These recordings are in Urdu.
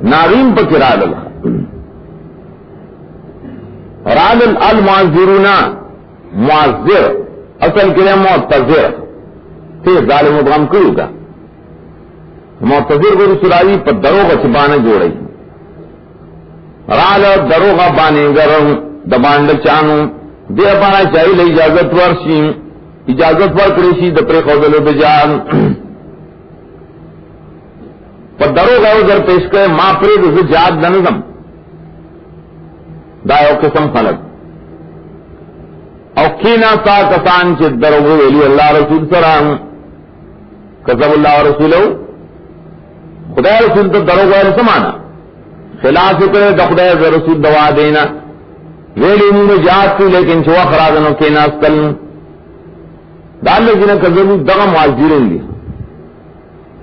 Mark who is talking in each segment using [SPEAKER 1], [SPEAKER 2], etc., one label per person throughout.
[SPEAKER 1] ناغیم پا کرال رال المعذرون معذر اصل کے لئے معتذر تے ظالم ادغام کرو گا معتذر کو رسولائی پر دروغ چبانے جوڑی رال دروغ بانے گرم دبانڈ چانو دے پانا چاہی لئی اجازت ورشی اجازت ورکڑیشی دپری خوضلو بجان پر دروغ اوزر پیش کرے ما پرید اسے جاد دنظم دایو قسم خلق او کینا سا کسان چه دروغ ویلی اللہ رسول سرام قذب اللہ و رسولو خدا رسول تو دروغ ویلی سمانا خلاف کرے دا خدا رسول دوا دینا ویلی انہوں جاد کی لیکن چوا خرادنو کینا اسکل دال لگینا قذبو دغا معذرین دی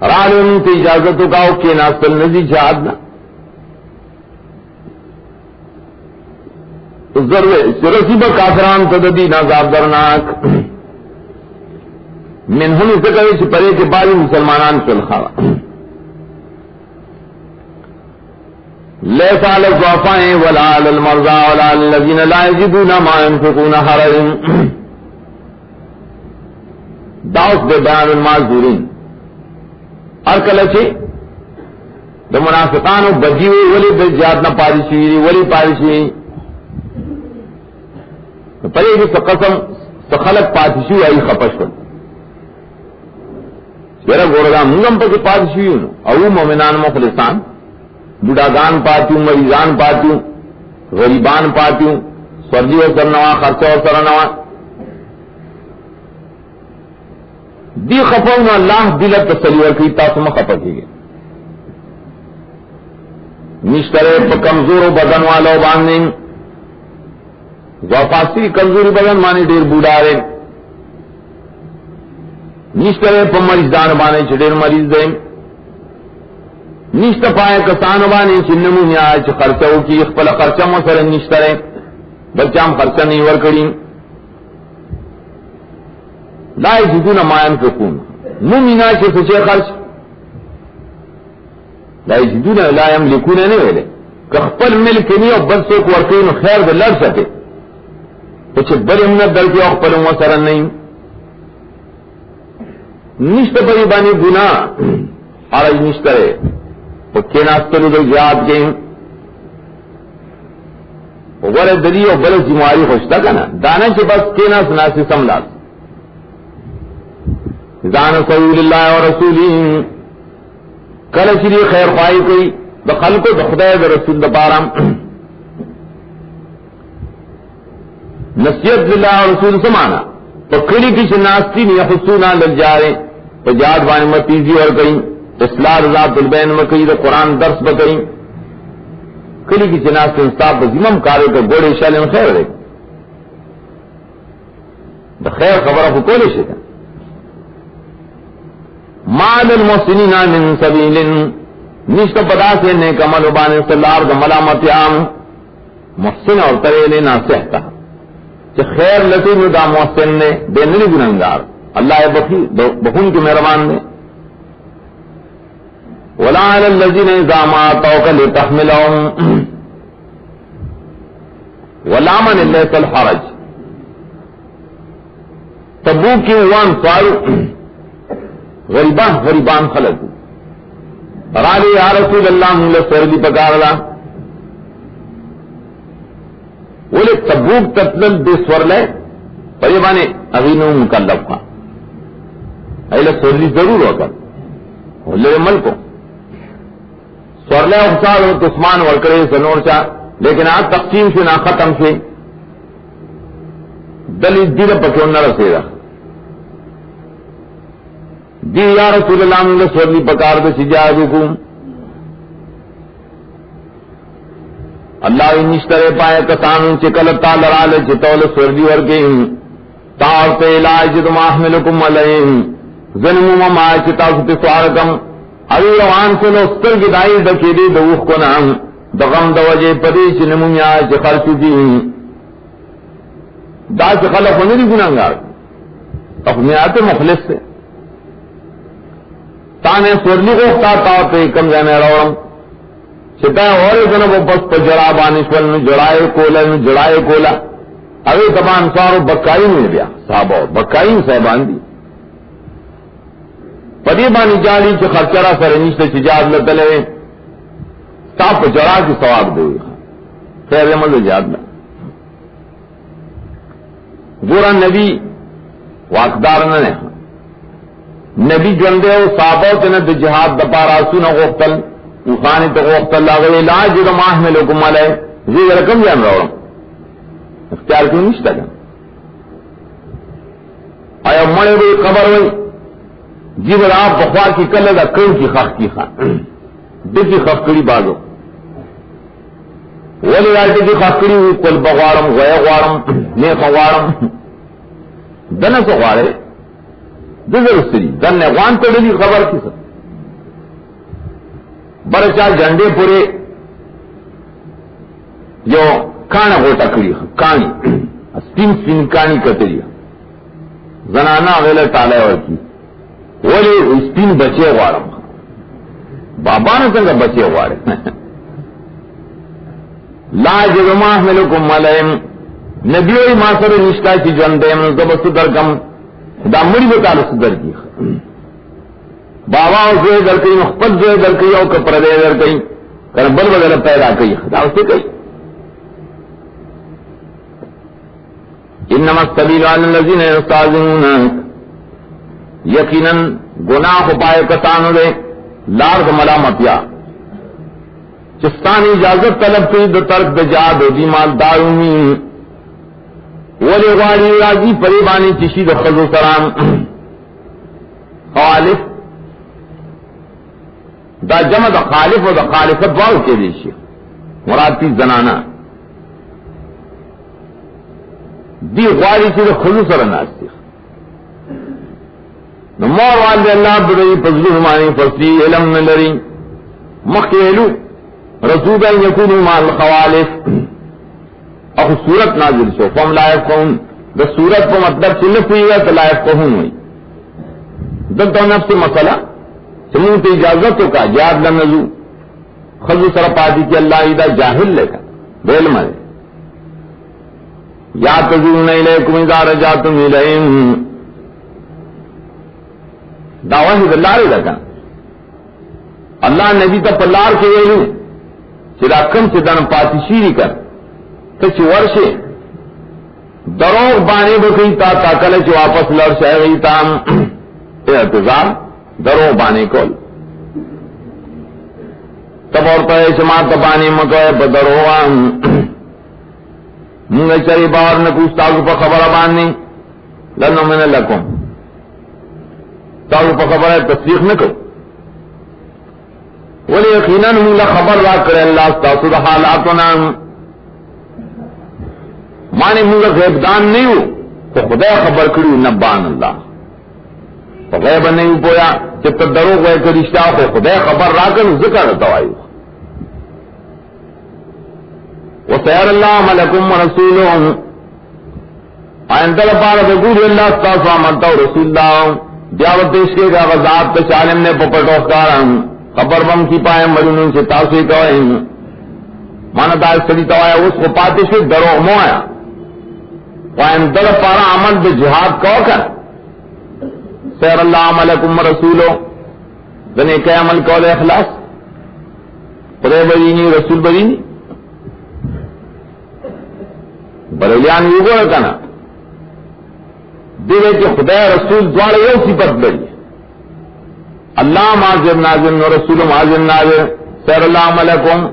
[SPEAKER 1] رالو انہوں تی اجازتو کاؤ کینا اسکل نزی جادنا رسیب کافران تددی نازاب درناک منہم اسے کہے چھپرے کے بعد مسلمانان سلخاوا لیسا علی الضعفاء ولا علی المرضى ولا علی الذین لا یجدون ما ينفقون حرج داؤس دے بیان المعذورین ارکلچے دا منافقانو بجیوی ولی دے جادنا پارشی ولی پارشی پرے گی قسم سخلق پاتشی آئی خپش کر میرا گورگا منگم پر پاتشی او مومنان مخلصان بڑھاگان پاتیوں مریضان پاتیوں غریبان پاتیوں سردی و سرنوا خرچہ و سرنوا دی خفون اللہ دلت تسلی کی تاسم خپت ہی گئے نشترے پا کمزور و بدن والو باندھیں ضعفاسی کمزوری بدن مانے دیر بوڑھارے نشترے پا مریضان بانے چھ دیر مریض دیں نشت پائے کسان بانے چھ نمونی آئے چھ خرچہ کی اخپل خرچہ مسر نشترے بچام خرچہ نہیں ورکڑیں لا یجدون ما ينفقون مومنا چھ سچے خرچ لا یجدون لا یملکون نہیں ویلے کہ اخپل ملک نہیں اور برسوں کو ورکڑیں خیر دے لڑ سکے کچھ بڑی امنت دل کی اوق پلوں سرن نہیں نشت بری بانی گناہ عرض نشترے وہ کیناستلو دل جہاد گئیں وغیر دلی اور بلو جمعاری خوشتا کنا دانا چھ بس کیناس ناسی سملاس زان سویل اللہ و رسولین کلچری خیر خواہی کوئی بخلقو بخدای در رسول دپارم نصیحت للہ اور رسول سمانا تو کڑی کی شناستی نے حسونا لگ جارے تو جاد بان متیزی اور گئی اصلاح ذات البین مکئی تو قرآن درس بکئی کڑی کی شناستی انصاف ذمم کارے تو بوڑے شال خیر رہے خیر خبر کو کولے شکا مال المحسنین من سبیل نشت پدا سے نیک عمل بانے سلار دا ملامت عام محسن اور تریلے ناسحتا کہ خیر لطیم دا محسن نے بے نلی گنہگار اللہ بخون کے مہربان نے ولا علی الذین اذا ما اتوک لتحملهم ولا من لیس الحرج تبوک کی وان سوال غریبان خلق رالی یا رسول اللہ مولے سردی پکار اللہ بولے تبوک تطلل بے سور لے پریبانے اغینوں مکلف کا ایلہ سوری ضرور ہوگا لے ملکوں سور لے اخسار ہو تسمان ورکرے سنور چاہ لیکن آج تقسیم سے نہ ختم سے دل اس دیر پکیوں نہ رسے گا دی یا رسول اللہ نے سورلی پکار دے سجاد کو اللہ نشترے پائے کسانوں چکل تالرال چتول سورلی ورگے تاوت علاج دم احملکم علیہم ظلم ما چتا سوارکم اوی روان سے لستر کی دائی ڈکی دی دوخ کو نام دغم دوجے پدیش نمونیا چ خرچ دی دا چ خلق نہیں گناہگار اپنیات مخلص سے تانے سورلی کو تا پہ کم جانے روم چتا اور جنب بس پر جڑا بانشول میں جڑائے کولا اگر تمام سارو بکائی میں دیا صحابہ بکائی صاحبان دی پدی بانی جالی چھ خرچرا سرنیشت چجاد لطلے صاحب جڑا کی ثواب دے خیر مند جاد لے گورا نبی واقدار نے نبی جندے و صحابہ تنت جہاد دپارا سنہ غوختل وخانی تو غوختل لاغوی لا جد ماہ میں لکم علیہ زیر رکم جان روڑا اختیار کیوں نشتا گا آیا مڑے ہوئی قبر ہوئی جی بر آپ بخوار کی کلے دا کن کی خاک کی خاک دکی خفکڑی بازو ولی راجی کی خفکڑی ہوئی کل بغوارم غیر غوارم نیخ غوارم دن سو غوارے دزر سری دن نغوان تو دلی خبر کی سب برچا جنڈے پورے جو کانا غوٹا کری کانی سپین کانی کتری زنانا غیلہ تالے ورکی ولی سپین بچے غوارم بابا نے سنگا بچے غوارے لا جرما ملکم ملائم نبیوی ماسر نشتا چی جندیم زبست درکم دا مڑی بتال صدر کی بابا زوئے در کئی مخبت زوئے در کئی او کپردے در کئی کربل وغیرہ پیدا کئی دا اسے کئی انما السبیل علی الذین یستاذنون یقیناً گناہ پائے کسانو دے لارد ملامتیا چستانی اجازت طلب کی دو ترک دجاد و دیمال دارومی ولی غالی راضی پریبانی چشی دو خضو سرام خالف دا جمع دا خالف و دا خالفت واو کے دیشی مراد تی زنانا دی غالی چی دو خضو سرناستی نمور والد اللہ بدئی فضل ہمانی فصلی علم نلری مخیلو رسولا یکونو مع الخوالف اخو صورت نازل شو فهم لا يفقهون دا صورت پا مطلب چلف ہوئی ہے تو لا يفقهون ہوئی دلتا نفس مسئلہ چمون تی اجازتو کا جہاد لنزو خضو سر پاتی کی اللہ ایدہ جاہل لکھا بیل مرے یا تزون الیکم اذا رجاتم الہم دعوی اللہ رہی لکھا اللہ نبی تا پلار کے ویلو چرا کم چی دن پاتی شیری کر کچھ ورشے دروغ بانے بکئی تا تاکلے چی واپس لڑشے گئی تام اعتذار دروغ بانے کول تب اور پہے شما تبانے مکوئے پا دروغان منگا چری باور نکوس تاگو پا خبر باننی لنو من لکم تاگو پا خبر تصدیق نکو ولی یقیناً منگا خبر را کرے اللہ ستاسو دا حالاتنا مانے منگا غیبدان نہیں ہو تو خدا خبر کری نبان اللہ تو غیب نہیں ہو پویا جب تک دروغ غیر کرشتا ہو خدا خبر را کر ذکر توائیو وسیر اللہ ملکم ورسولہم آئندہ پارا بقول اللہ ستاسو آمدتا رسول اللہ جاوت پیش کے گا غزات تشالم نے پپٹوخ کارم خبر بم کی پائے مرونوں سے تاثیر کوئے مانا دائر صدی توایا اس کو پاتے سے دروغ مو آیا وائن در پارا عمل بے جہاد کو کر سیر اللہ عملکم رسولو دنے کہ عمل کو دے اخلاص خدای برینی رسول برینی بریلیان یوگو رکنا دیوے کہ خدای رسول دوار یو صفت بری اللہ معذر ناظر و رسول معذر ناظر سیر اللہ عملکم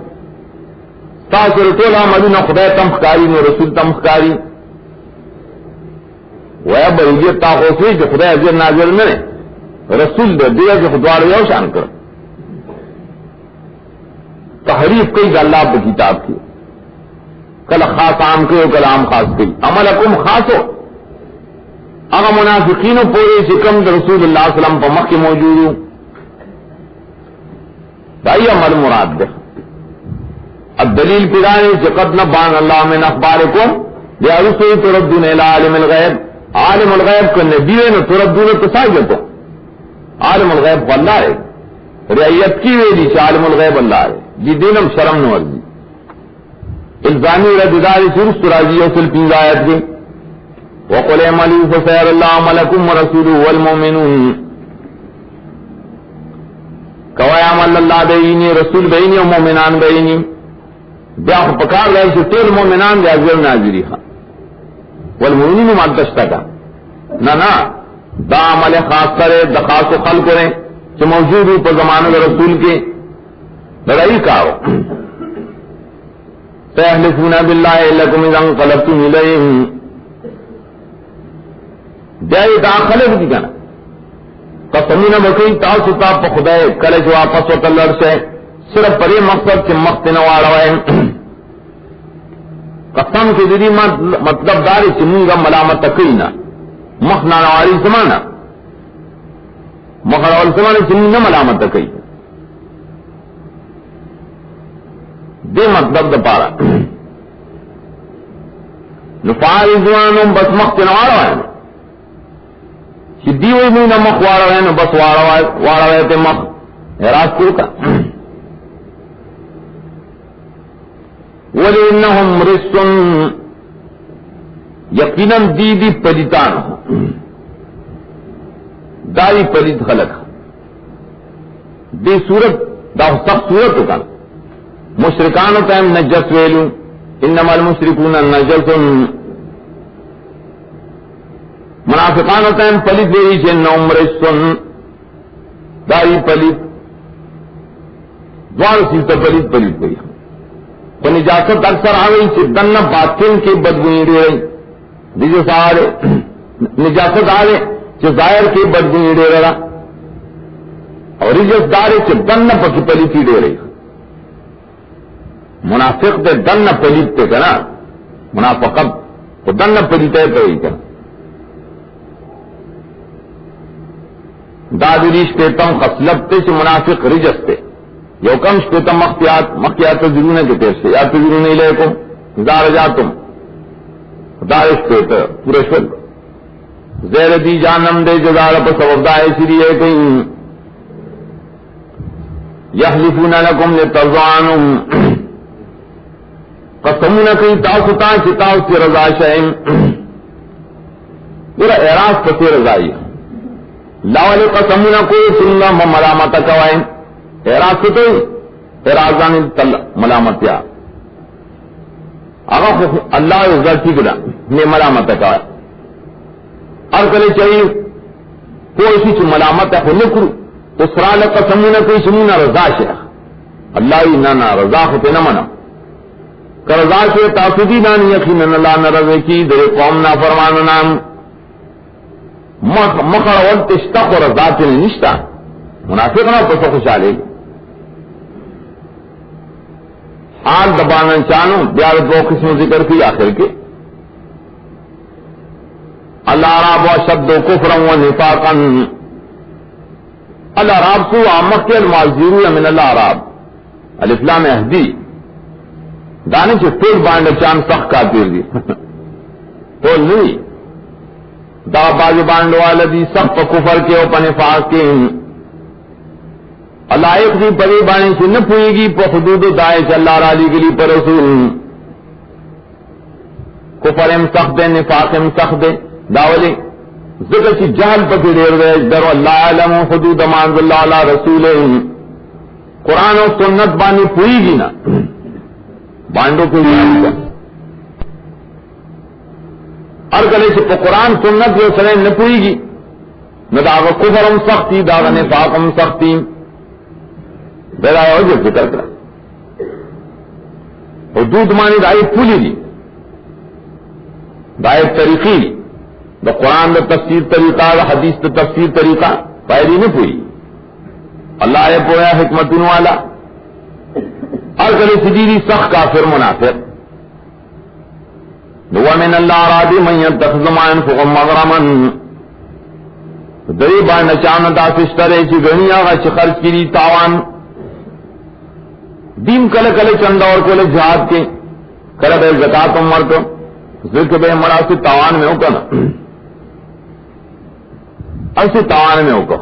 [SPEAKER 1] تاثر طول عملون خدای تمخکاری و رسول تمخکاری ویا بریلیت تاخوصی کہ خدای عزیر ناظر میں رسول دے دیوے کہ خدوار یو شان کر تحریف کئی دا اللہ پہ کتاب کی کل خاص عام کی کل عام خاص کی عملکم خاص ہو اگر منافقین پورے شکم رسول اللہ صلی اللہ علیہ وسلم پا مخی موجود ہوں دائی عمل مراد دے الدلیل پیدانے چقد نبان اللہ من اخبارکم لیا رسول تردون الى عالم الغیب عالم الغیب کو نبیوے نو تردون تسائی جتو عالم الغیب کو اللہ ہے رعیت کی ویلی چې عالم الغیب الله دی دینم شرم نو ورځي الزامی ردداری سرست راضی وصل پی آیت دی وقل اعملوا فسيرى الله عملكم ورسوله والمؤمنون کوای عمل اللہ بینی رسول بینی و مومنان بینی بیا خو پکار دی چې ټول مومنان دی حاضر ناظری خان والمؤمنین مدشتا کا نہ دا عمل خاص کرے دا خاص و خلق کرے جو موجود ہو پر زمانہ رسول کے لڑائی کارو سیحلفون باللہ لکم اذا انقلبتم الیہم جائے دا خلق دی کنا قسمون بکی تاسو تا پا خدای کلچ واپس و تلر سے صرف پر یہ مقصد کہ مقت نوارا ہے قسم کی دیدی مطلب داری چنونگا ملامت تکینا مخنا نواری سمانا مخنا نواری سمانا چنونگا ملامت تکی دے مطلب دا پارا نفارزوانم بس مخت نوارا ہے کہ دیوئی میں نہ مخ وارا ہے نہ بس وارا ہے تے مخ اعراض کو کا وَلِنَّهُمْ رِسٌ یقیناً دی پلیتان داری پلیت خلق دی صورت دا سخت صورت کا مشرکان تیم نجس ویلو انما المشرکون نجس منافقان تیم پلیت ویلی جنہم رسٌ داری پلیت دوار سیتا پلیت گئی تو نجاست اکثر آگئی چھ دن باطن کی بدبوئی دے رہی دیجے سارے نجاست آگے چھ ظاہر کی بدبوئی دے رہا اور رجس دارے چھ دن پکی پلیتی دے رہی منافق دے دن پلیتے کنا منافقت تو دن پلیتے تو ہی کنا دادریش پیتم خسلبتے چھ منافق رجس تے یو کم شپیتا مختیات تذرون کے تیر سے یا تذرون علیکم زار جاتم دارش پیتا پورا شد زیر دی جانم دے جزار پا سبب دائے سری ہے کہیں یحلفون لکم لترضوانم قسمون کئی تاؤستا چتاؤ سی رضا شہم پورا اعراض پسی رضائی لاولی قسمون کوئی سنگا ملامتا کوائیں اعراض سے تو اعراضان ملامتیا آگا اللہ عزت ٹھیک دا میں ملامت کا اور کلے چاہیے کوئی سی چھ ملامت ہے خود نکرو اسرا لکا سمونا کوئی سمونا رضا شیخ اللہ نانا رضا خود نہ منا کہ رضا شیخ تاسدی نانی یقینا اللہ نرضے کی در قوم نا فرمان نام مخر ولت اشتاق و رضا تل نشتا منافق نہ پسو خوشحالے حال دبانا چانو بیار دو قسم ذکر کی آخر کے اللہ راب و شد و کفرا و نفاقا اللہ راب سو آمکی المعذیرو من اللہ راب الاسلام اہدی دانے چھے تیل بانڈ چان سخ کا تیر دی تول نہیں دا باز بانڈ والا دی سخ پا کفر کے و پا نفاق کے اللہ ایک دی پری بانی سے نہ پوئے گی پا حدود دائش اللہ رالی گلی پر رسول کفر ام سخت دے نفاق ام سخت دے داولی ذکر کی جہل پکی دیر دے در اللہ علم حدود مانز اللہ علی رسول قرآن و سنت بانی پوئی گی نا بانڈو کو ہر گلے سے پا قرآن سنت جو سرین نہ پوئی گی نہ داغ کفر ام سختی داغ نفاق ام سختی بیرا جو ذکر کرا حدود مانی دائی پولی دی دائی طریقی دا قرآن دا تفسیر طریقہ دا حدیث دا تفسیر طریقہ پائری نہیں پوئی اللہ ہے پویا حکمت والا اور کلی سجیدی سخت کافر منافق دعا من اللہ رادی من يتخذ ما ينفق مغرما دری بان چان دا سشترے چی گنی آغا چی خرچ کی دی تاوان دین کل کل چند اور کل جہاد کے کل بے زکاة مر کو ذکر بے مرا سے تاوان میں ہوگا نا ایسے تاوان میں ہوگا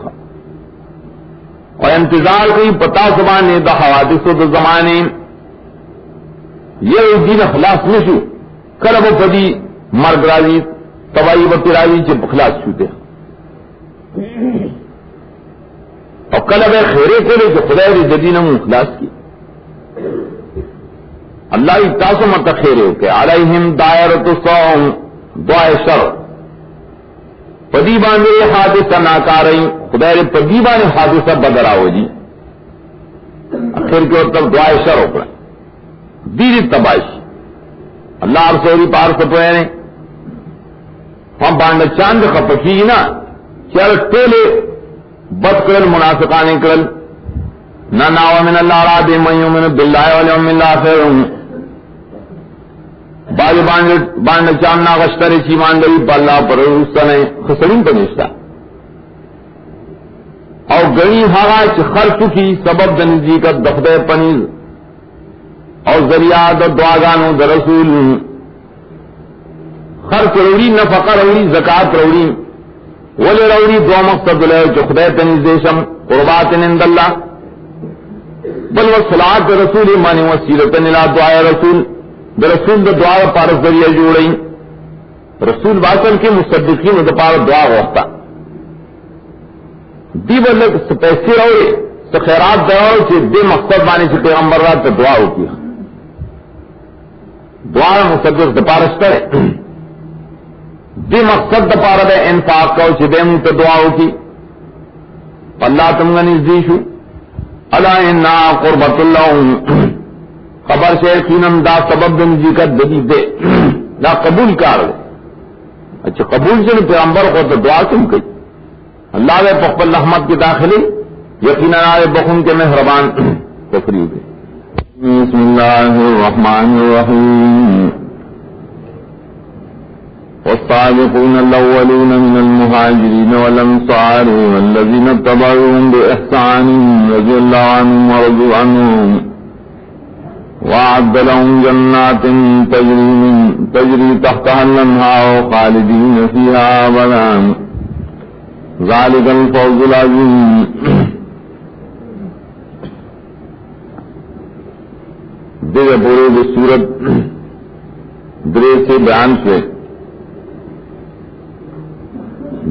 [SPEAKER 1] اور انتظار کوئی پتا زمانے دا حوادث و دا زمانے یہ دین خلاص نشو کرب پدی مرگ راضی تباہی بتی راضی چپ خلاص چھوتے اور کلب خیرے کرے جو خدا جدین من خلاص کی اللہ تاسو مت خیرے کہ علیہم دائرۃ الصوم دعا شر پدی باندھے حادثہ ناکارئی خدا پدی باندھے حادثہ بدراو جی آخر کے تب دعا شر ہو پڑا دیر تباہی اللہ آپ سوری پار سپوئے نے ہم باندھ چاند خپکی نا چل ٹولے بد کرل منافقانے کرل نہ ناو من اللہ را دے من یؤمن باللہ والیوم الاخر باج باندھ چاندنا غشتر چی ماندری پا اللہ پر رستنے خسرین پنشتا اور گئی ہاگا چی خرچ کی سبب دنزی کا دخدے پنیز اور ذریعہ دا دعاگانو دا رسول خرچ روڑی نفقہ روڑی زکاة روڑی ولی روڑی دو مقصد لے چو خدای تنیز دیشم قربات عند اللہ بل وصلاة رسول مانی وسیلتن الى دعای رسول دا رسول دا دعا پارس ذریعہ جوڑی رسول باطل کے مصدقین دا پار دعا ہوتا دی بلک پیسے روڑے خیرات دعا چی دے مقصد بانی چی پیغمبر رات دا دعا ہوتی دعا مصدق دا پارس کرے دی مقصد دا پارا دے انفاق کو چی دے منت دعا ہوتی اللہ تمگا نزدیشو الا انا قربت اللہ خبر شیخینم دا سبب دن جی کا دلی دے دا قبول کار دے اچھا قبول سے پیغمبر کو تو دعا کم کئی اللہ دے پخبل رحمت کے داخلے یقینا آئے بخون کے مہربان تفریح دے بسم اللہ الرحمن الرحیم والسابقون الأولون من المهاجرين والأنصار والذين اتبعوهم بإحسان رضي الله عنهم ورضوا عنهم وأعد لهم جنات تجري تحتها الأنهار خالدين فيها أبدا ذلك الفوز العظيم. دیگر پورے سورت درے سے بیان سے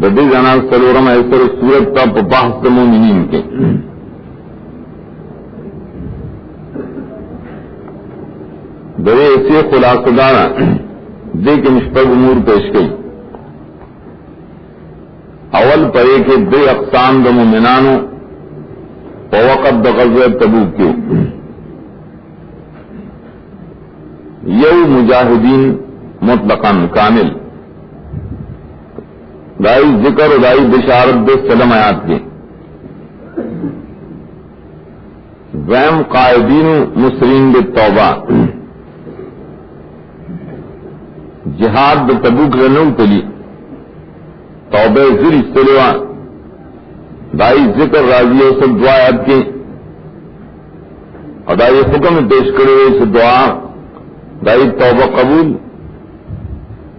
[SPEAKER 1] بدی جانا سلورم ایسر سورت کا بحث مومنین کے درے ایسے خلاصہ دانا دے کے مشتق امور پیش گئی. اول پرے کے دے اقسام د مومنانو وقت د غزوہ تبوک کے یو مجاہدین مطلقاً کامل دائی ذکر و دائی بشارت دے سلم آیات کے ویم قائدین مسرین بالتوبہ جہاد بتبوک رنو تلی توبہ ذری سلوہ دائی ذکر راضی و سب دعا آیات کے اور دائی حکم پیش کرے سے دعا دائی توبہ قبول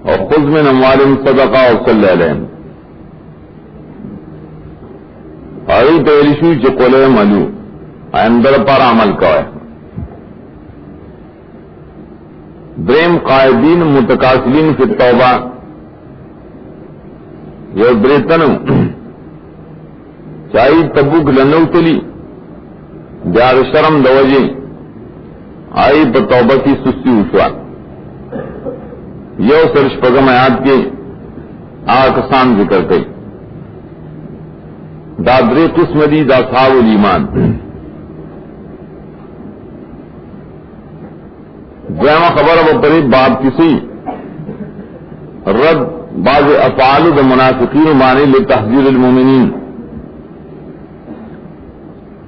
[SPEAKER 1] اور خذ من اموالہم صدقہ اور صلی علیہم آئی پہلیشو چکولے ملو اندر پر عمل کا ہے. دریم قائدین متقاصلین فی التوبہ یہ بریتنو چاہی تبوک لنو تلی جار شرم دوجی آئی پر توبہ کی سستی اٹھوا یو سرش پگم آیات کے آکسان ذکر کئی دادری قسم دی دا صحاب الایمان. دویمہ خبر اب پری باب کسی رد بعض افعال دا منافقین مانے لتحذیر المومنین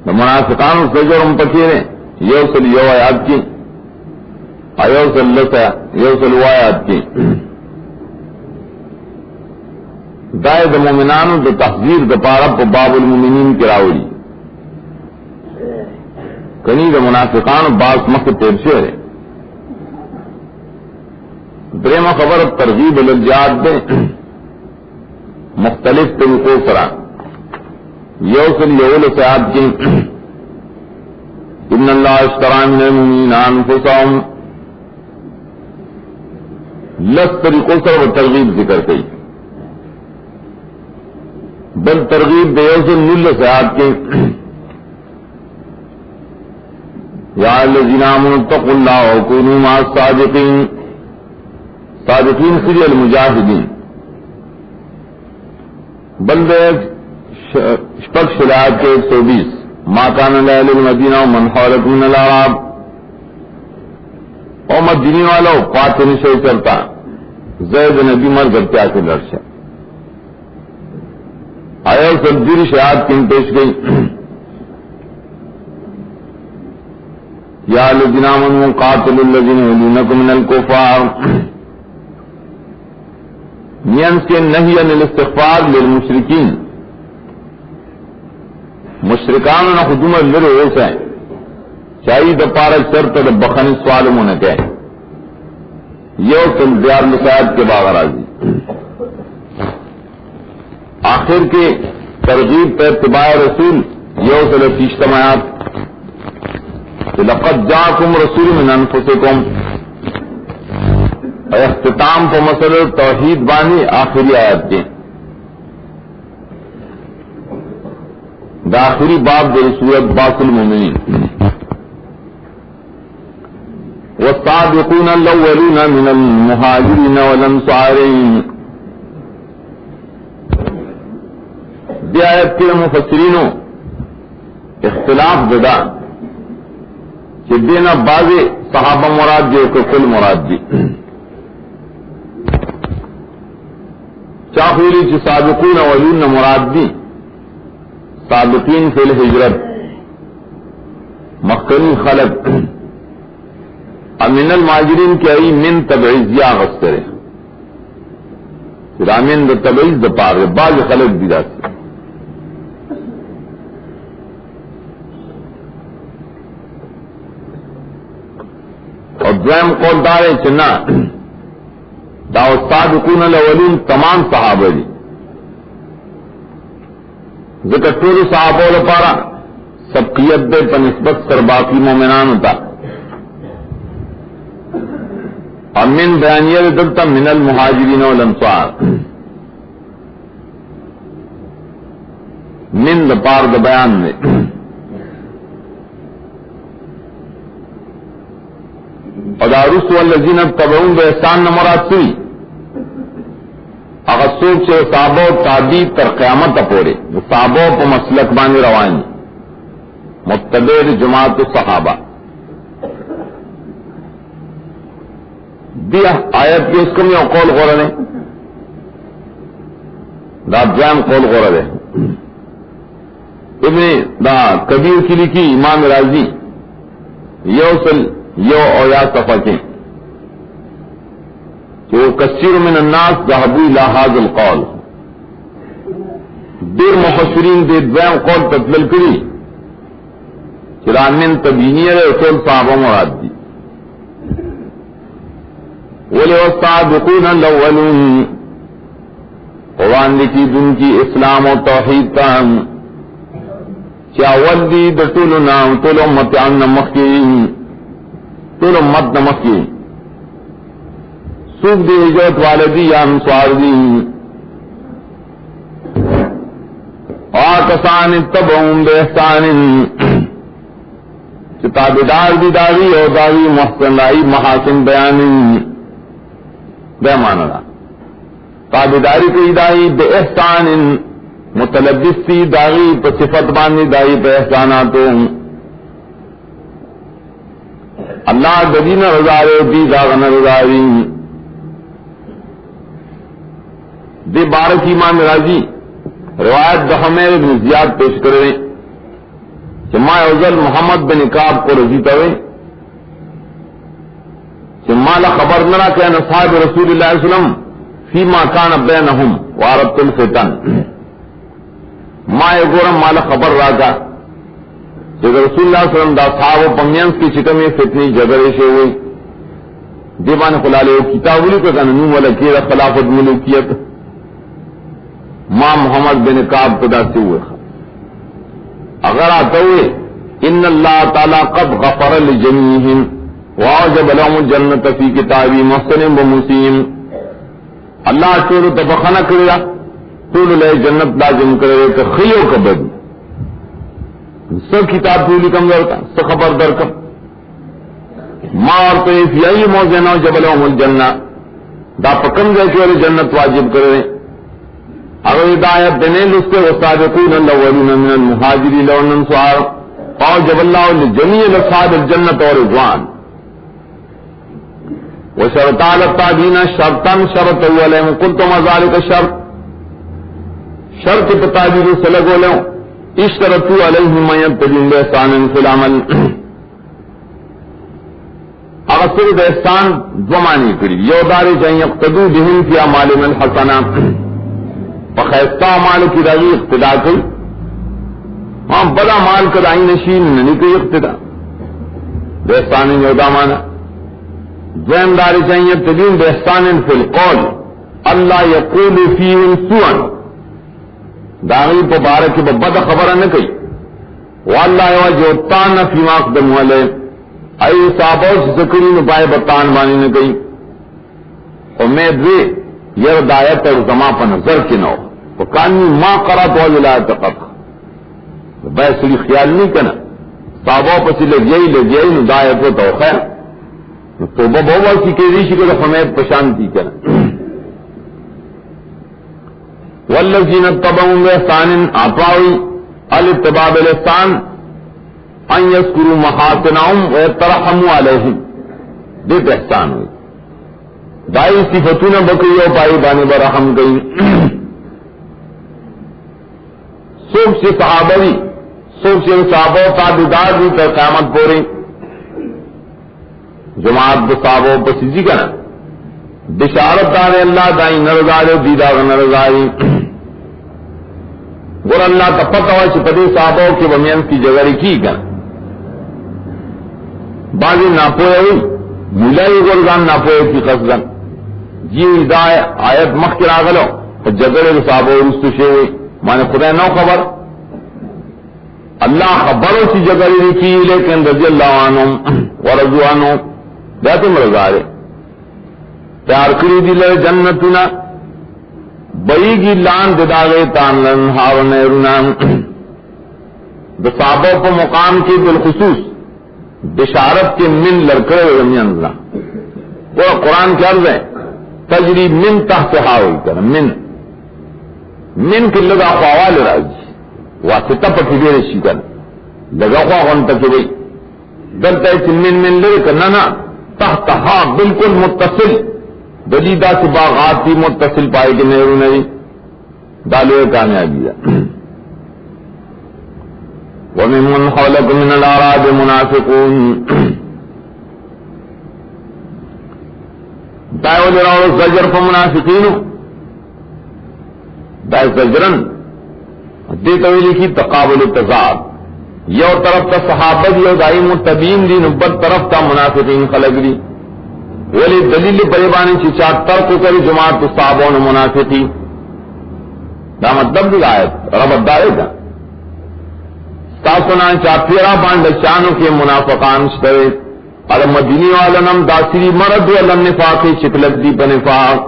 [SPEAKER 1] دا منافقان سجرم پکیرے یوصل یو آیات کی ایوصل لسا یوصل و آیات کی دائے دا مومنانو دا تحذیر دا پارا پا باب المومنین کی راولی کنی دا منافقانو باس مخت تیرشے رہے. دریم خبر ترغیب الالجاد دے مختلف طریقوں سرا یوصل یول سیاد کی ان اللہ اشترى من المؤمنین انفسهم لس طریقوں سے وہ ترغیب ذکر کی، بل ترغیب دے یوصل نل سیاد کی یا الذین آمنوا اتقوا اللہ وکونوا مع الصادقین، صادقین خری المجاہدین، بلدے شپک شلایت کے 120 ما کان لأہل المدینہ ومن حولکم من الاعراب، او مدینی والو پاتن شو چلتا زید نبی مر گتیا کے لرشا آیا سبدیر شہاد کن پیش گئی یا الذین آمنوا قاتلوا الذین یلونکم من الکفار، نینس کے نہی عن الاستغفار للمشرکین، مشرکان نہ خدمت لرو ہوسا ہے چاہیے دپارہ شرط د بخن سوال ہونے کے یو تم دیار مساعد کے باغ راضی آخر کے ترغیب پر اتباع رسول یو سلفیش تمایات لقد جاءکم رسول من انفسکم، اختتام کو مسئلہ توحید بانی آخری آیت کے داخلی باب در سورت باس المؤمنین والسابقون الاولون من المہاجرین والانصار، دی آیت کے مفسرینوں اختلاف زدہ کہ دینا بعض صحابہ مراد دی کہ کل مراد دی چاہولی چی سابقون اولون مراد دی سابقین فی الحجرت مخکنی خلق، امن الماجرین کی ای من تبعیزیا غسترے رامین دا تبعیز دا پار بعض خلق دی داتی اور دویم قول دارے چنا دا السابقون الاولون تمام صحابہ دی ذکر طول صحابہ لپارا سبقیت دے پر نسبت سر باقی مومنان ہوتا اور من بیانیت دلتا من المہاجرین والانصار، من دپار دا بیان دے اور دارس والذین اتبعون بإحسان نمرات سوئی اگر سوچ سے صحابہ تابعی تر قیامت پورے صحابہ کو مسلک بانی روانی متبع جماعت صحابہ دیا آیت کی اس کو میں قول غور نے دا جان قول غور ہے ابن دا کبیر کی لکھی امام راضی یوصل یو اور یا صفحہ کہ کثیر من الناس ذهبوا الى هذا القول، دیر مفسرین دے دویم قول تطلیل کری چرا من تبینی رسول صحابہ مراد دی ولی والسابقون الاولون قرآن لکی دن کی اسلام و توحید تام چاول دی دا طول نام طول امت عن نمخی طول امت نمخی سوک دی ہجرت والدی یا انصار دی آکسان اتبعون بإحسان چتابدار دی داوی اور داوی محسن لائی محاسن بیان بے مانا تابداری کی دائی بإحسان متلبس تی داوی پر صفت بانی دائی پہ احساناتوں اللہ ددین رضارے دی داغن رضاری دے بارک امام راضی روایت دحمیر بن زیاد پیش کرے کہ ما اوزل محمد بن کعب کو رضی توے کہ ما لا خبر نرا کہ ان اصحاب رسول اللہ صلی اللہ علیہ وسلم فیما کان بینہم وعربت الفتن ما گورم ما لا خبر راگا کہ رسول اللہ صلی اللہ علیہ وسلم دا صحاب پمینس کی چکمی فتنی جگرے سے ہوئی دیوان خلالے کتابولی کو قانون والا کیرا خلافت ملوکیت ماں محمد بن کعب پدا سے ہوئے اگر آتے ہوئے ان اللہ تعالی قد غفر لجمیعہم واوجب لهم الجنت فی کتابی محسن بمسیم، اللہ ٹول تبخنہ کریا ٹول لے جنت لازم کرے کہ خیو کبد سب کتاب ٹولی کم کرتا سب خبر در کم مار پہ فی ای موضع واجب لهم الجنہ دا پکم گئے کہ جنت واجب کرے. اگر ہدایت دینے لستے والسابقون الاولون من المہاجرین والانصار اوجب اللہ لجمیع اصحاب الجنت ورضوان وشرط على التابعین شرطا شرط علیہم قلتم ذلك شرط تابعین سے لگو لوں اشترطوا علیہم من یتبعون بإحسان فی العمل. اگر صرف احسان دو معنی کری یو داری چاہیے یقتدوا بہم فی اعمالہم الحسنہ فخیستہ مال کی راوی اقتدا کی ہاں بڑا مال کا دائی نشین نہیں کوئی اقتدا بحسان یودا مانا دویم داری چاہیے تدین بحسان فی القول اللہ یقول فیہم سوءا داغی پا بارکی بد خبر نہ کئی واللہ یوجوتان فی مقدم علیہ ای صحابہ سے ذکرین پائے بطان بانی نہ کئی امید وے یہ دایت اور زما پر نظر کی نہ ہو کانی ماں کرا تو ولایت قطع بیسری خیال نہیں کرنا صحابہ پسی لگیئی دایت ہو تو خیر تو بہت کی کیریشی کو ہمیں پشانتی کرنا. والذین اتبعوا بإحسان اطاعوا الاتباع بالاحسان ان یذکروا محاسنهم ویترحموا علیہم دیت احسان ہوئی دائی صفتون بکری و پائی بانی برحم گئی. سوک سے صحابہ بھی سوک سے صحابہ تابدار بھی تا قیامت پوری جماعت بصحابہ پسیزی کنا بشارت دار اللہ دائی نرزاری دیدار نرزاری گر اللہ تپتوا چپدی صحابہ کی بمین کی جگری کی کنا بعضی ناپوئے ہوئی ملائی گرزان ناپوئے کی خصدن جی آیت مخ کی راغلو جگڑے صحابہ رستو شوئی مانے خدا نو خبر اللہ خبروں سی جگڑی لکھی لیکن رضی اللہ عنہم ورضو عنہم بیتم رضارے پیار کری دل جنتنا بئی گی لان دداغے تان لنہار نیرنا دا صحابہ کو مقام کی بالخصوص بشارت کے من لڑکڑے رمی انزا وہ قرآن کے عرض ہے تجری من تحت ہاوئی کر من کی لگا خوال راجی واسطہ پکی دے رشی کر لگا خواہ غنطہ کی گئی دلتا ہے من لگے کرنا تحت ہا بالکل متصل دلیدہ سے باغاتی متصل پائے کہ نیرو نہیں دالوے کامیابی ہے. وَمِمَّنْ حَوْلَكُم مِّنَ الْأَعْرَابِ مُنَافِقُونَ دائیو لراؤ زجر پا منافقینو دائی زجرن دیتا ہوئی لکھی تقابل التضاد یو طرف تا صحابہ دی یو دائی متبین دی نبت طرف تا منافقین خلق دی ولی دلیل پریبانی چی چاہت ترکو کری جماعت صحابون منافقی دا مطلب دی آیت ربط دارے دا تاسونا چاپیرا باند چانو کے منافقان شترے اور مدینی والنم داسری مرد والن نفاقی چکلک دی پنفاق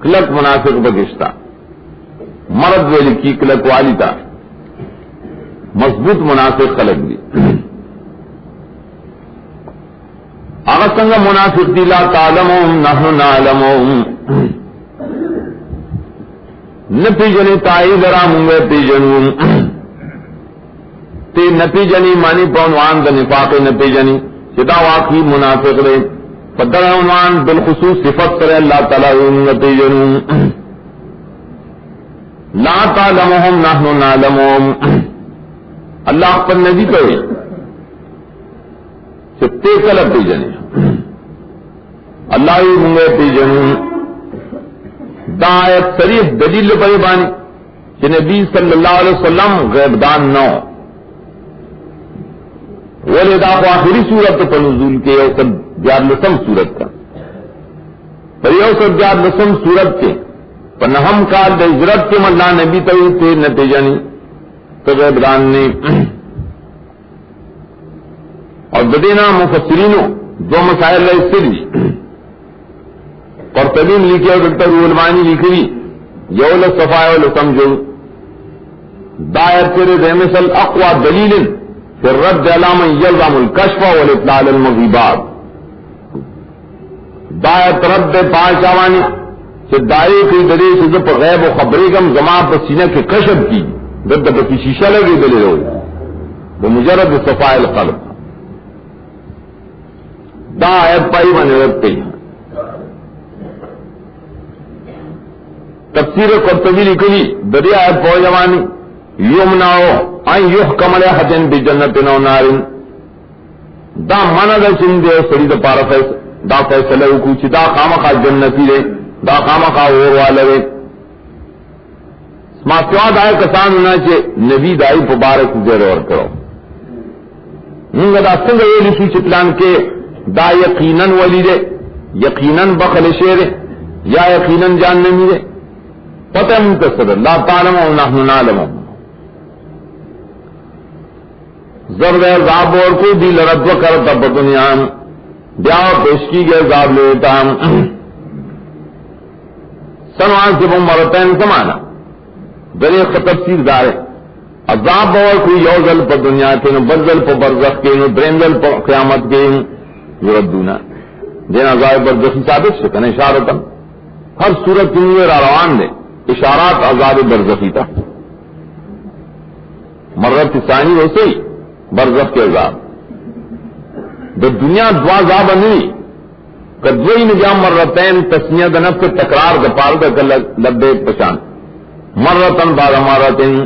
[SPEAKER 1] کلک منافق بگشتا مرد ویلی کی کلک والی تا مضبوط منافق خلق دی آغا سنگا منافق دی لا تعلمهم نحن نعلمهم نپی جنی تائی ذرا منگے پی جنون تی نپی جنی مانی پونوان دا نفاق نپی جنی چدا واقعی منافق لے فدر عنوان بالخصوص صفت کرے اللہ تعالی نپی جنون لا تعلمهم نحن نعلمهم اللہ پر نبی کہے چھتے کلب پی جنے اللہ ہی منگے پی جنون دا آیت صریح دلیل پر بانی کہ نبی صلی اللہ علیہ وسلم غیبدان نو ولیدا کو آخری صورت پر نزول کے اوسط جار لسم صورت کا پر اوسط جار لسم صورت کے پر نہم کال دا اجرت کے ملا نبی تاوی تیر نتیجانی تو غیب داننے اور بدینا مفسرینوں دو مسائل ہے اس سے بھی قرطبی لکھے اور ڈاکٹر روح المانی لکھی یول صفائے سمجھو دائر تیرے دے مثل اقوى دلیل فی الرد علام یلزم الکشف والاطلاع للمغیبات دائر رد پانچاوانی کہ دائے کی دلیل سے جب غیب و خبری کم زمان پر سینہ کے کشف کی جب کی شیشہ لگی دلیل ہو وہ مجرد صفائے القلب دا آیت پائی بنے رکھتے ہیں تفسیر قرطبی لکھی دریا آیت پہو جوانی یمنعو ان یحکم لأحد بجنت و نار دا منع دا چندے سری دا پارا دا فیصلہ وکوچی دا خامخا جنتی دے دا خامخا اور والے سماسیواد آئے کسان ہونا چھے نبی دائی پبارک زیر اور کرو منگا دا سنگا یہ لسو چپلان کے دا یقیناً ولی دے یقیناً بخل شیر یا یقیناً جان نمی دے پتہ منتصر لا تعلم و نحن نعلم زرد عذاب اور کو دی لرد و کرتا بدنیا بیا پیش کی گئے عذاب لیتا سنوان سے مرتین سمانا دریق تفسیر دارے عذاب اور کوئی یوزل پر دنیا کے نو بزل پر برزخ کے نو درندل پر قیامت کے یردونا دین عذاب برزخی ثابت شکن اشارتا ہر صورت کنوے روان دے اشارات عذاب برزخی تا مرت ثانی ویسے ہی برزخ کے عذاب دا دنیا دعا عذاب نہیں کدوئی نجام مرتین تسنیہ دا نفس تکرار دا پال دا لبے پشان مرتن بعد مرتن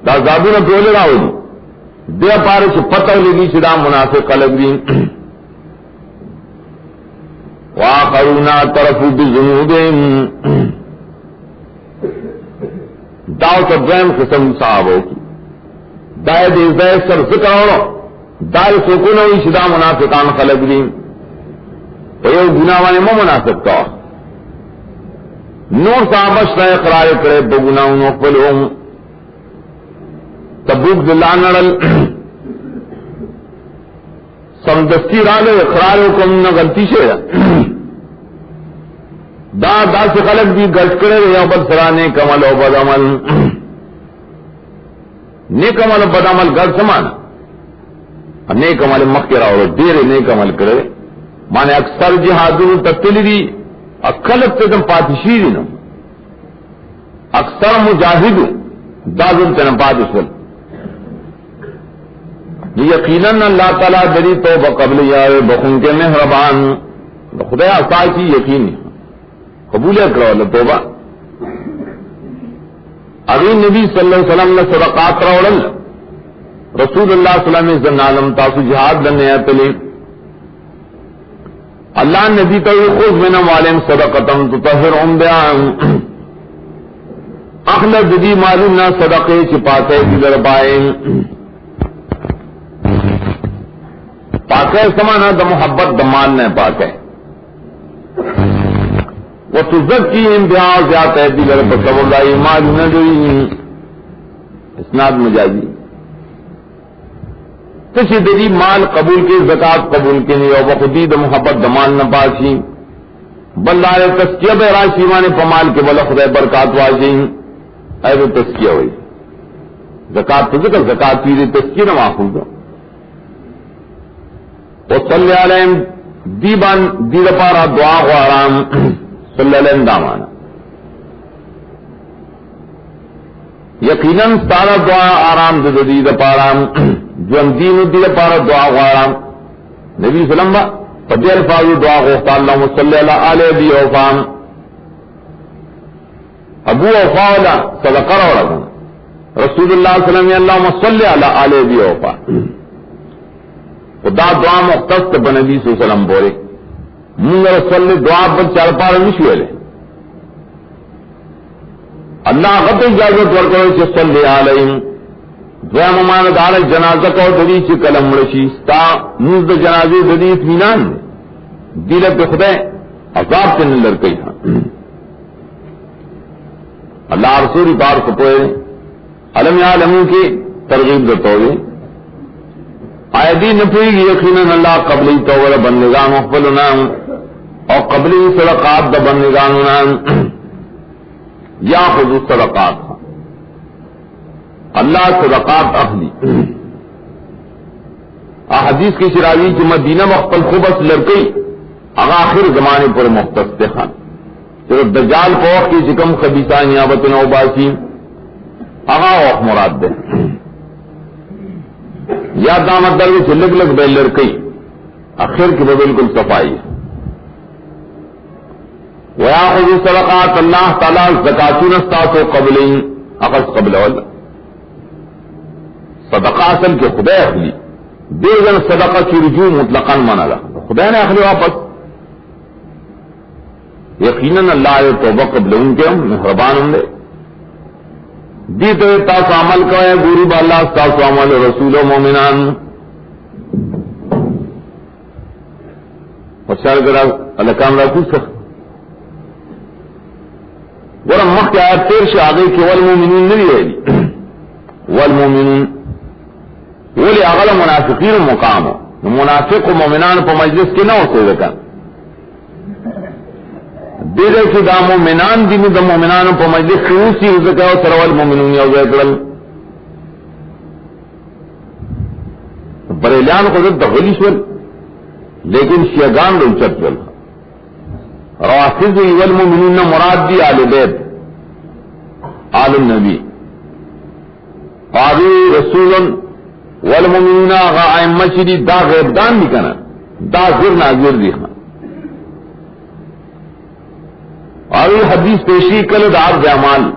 [SPEAKER 1] دا عذابون پہلے راو دی دیا پارے سے پتہ لگی چدا منافق قلب دین وآخرونا طرفو بزنوبین داو کا دویم قسم صحابوں کی دائے دیزدائے سر ذکر ہونا دائے سوکونوی شدا منافقان خلق دین ایو گناوانے مو منافق کا نور صحابش رہے اقرار کرے بگناون اقبلهم تبوک دلان نڑل سمدستی رالے اقرار حکم نہ غلطی سے دا سے خلق بھی گٹ کرے یا بد سرا نیک عمل و بد عمل نیک عمل و بد عمل گڑ سمانا نیک عمل مخیرہ اور دیر نیک عمل کرے مانے اکثر جہادوں تکتلی دی اکلت تیدم پاتشی دی نم اکثر مجاہدوں دازم تیدم پاتشول یقیناً اللہ تعالیٰ دری توبہ قبل یار بخون کے مہربان خدا اصائی کی یقین قبول کرو اللہ توبہ ابھی نبی صلی اللہ علیہ وسلم نے صدقات راوڑل رسول اللہ صلی اللہ علیہ وسلم عالم تاسو جہاد لنے اتلی اللہ نبی تو خذ من اموالہم صدقۃ تطہرہم بہا اخلد دی معلوم نہ صدقے چپاتے دیگر پائیں پاکے سمانا دا محبت دمان نے پاکے وہ تزد کی امتحان زیادہ ہے دیگر پر سب اللہ ایمان نہ دوئی اسناد مجازی کسی دلی مال قبول کے زکاة قبول کے نہیں اور خودی دا محبت دمان نہ پاسی بلدار تسکیہ براشی مانے پمال کے بلا خدا برکات واجی ایو تسکیہ ہوئی زکاة تو ذکر زکاة پیری تسکیہ نہ معخوض ہو وصلی علیہم دیبان دید پارا دعا و آرام صلی علیہم دامانا یقیناً سارا دعا آرام دید پارا جو ہم دین دید پارا دعا و آرام نبی صلی اللہ علیہ وسلم فجر فاضو دعا غفتا اللہ صلی اللہ علیہ بی اوفام ابو اوفاولا صدقر اور رسول اللہ صلی اللہ علیہ بی اوفام خدا دعا مختص بنبی صلی اللہ علیہ وسلم بولے منگ رسول دعا پر چار پار نشویلے اللہ غط اجازت ورکوے چھ صلی علیہم دعا مماند آل جنازہ کو دلی چھ کلم رشی ستا نوزد جنازی دلی اتمینان دیلت خدا عذاب سے نلر کئی اللہ رسولی بار سپوئے علم یعلمو کی ترغیب دیتا ہوئے آیدی نپوئی یقیناً اللہ قبلی توبہ بندگان اقبلنا اور قبلی صدقات دا بندگاننا یا خود صدقات اللہ صدقات اخلی حدیث کی شراوی کی مدینہ مخبل خوبص لڑکی اگا آخر زمانے پر مختص خان جب دجال پوخ کی چکم خبیصہ نیابت نوباسی اگا وقت مراد دے یا دامت در سے لگ لگ بے لڑکی آخر کی بالکل صفائی ویاخذ صدقات اللہ تعالی زکاتون استاسو قبلین اخذ قبل اول صدقہ اصل کے خدا اخلی دیگر صدقہ کی رجوع مطلقاً مانا رہا خدا نے اخلی واپس یقیناً اللہ توبہ قبل ان کے مہربان ہوں دے دیتے تاس عمل کرے گوری با اللہ تاس عمل رسول و مومنان وشار کرا الکام راکو سخ ورم مخ کے آیت تیر سے آگئی کہ والمومنون نہیں ہے والمومنون ولی اغل منافقین مقام ہو منافق و مومنان پا مجلس کے نہ ہو سے ذکر دیدے کی دا مومنان دینو دا مومنان پا مجلس کی اسی ذکر ہو سرول مومنون یا ذکر بریلیان کو ذکر دا غلی شول لیکن شیعگان رو چت ول روافض والمومنون مراد دی آل بیت آل النبی قاضی رسول والمؤمنون ائمہ چری دا غیبدان بھی کنا دا غیر ناظر دی خان اور حدیث پیشی کل دار جامال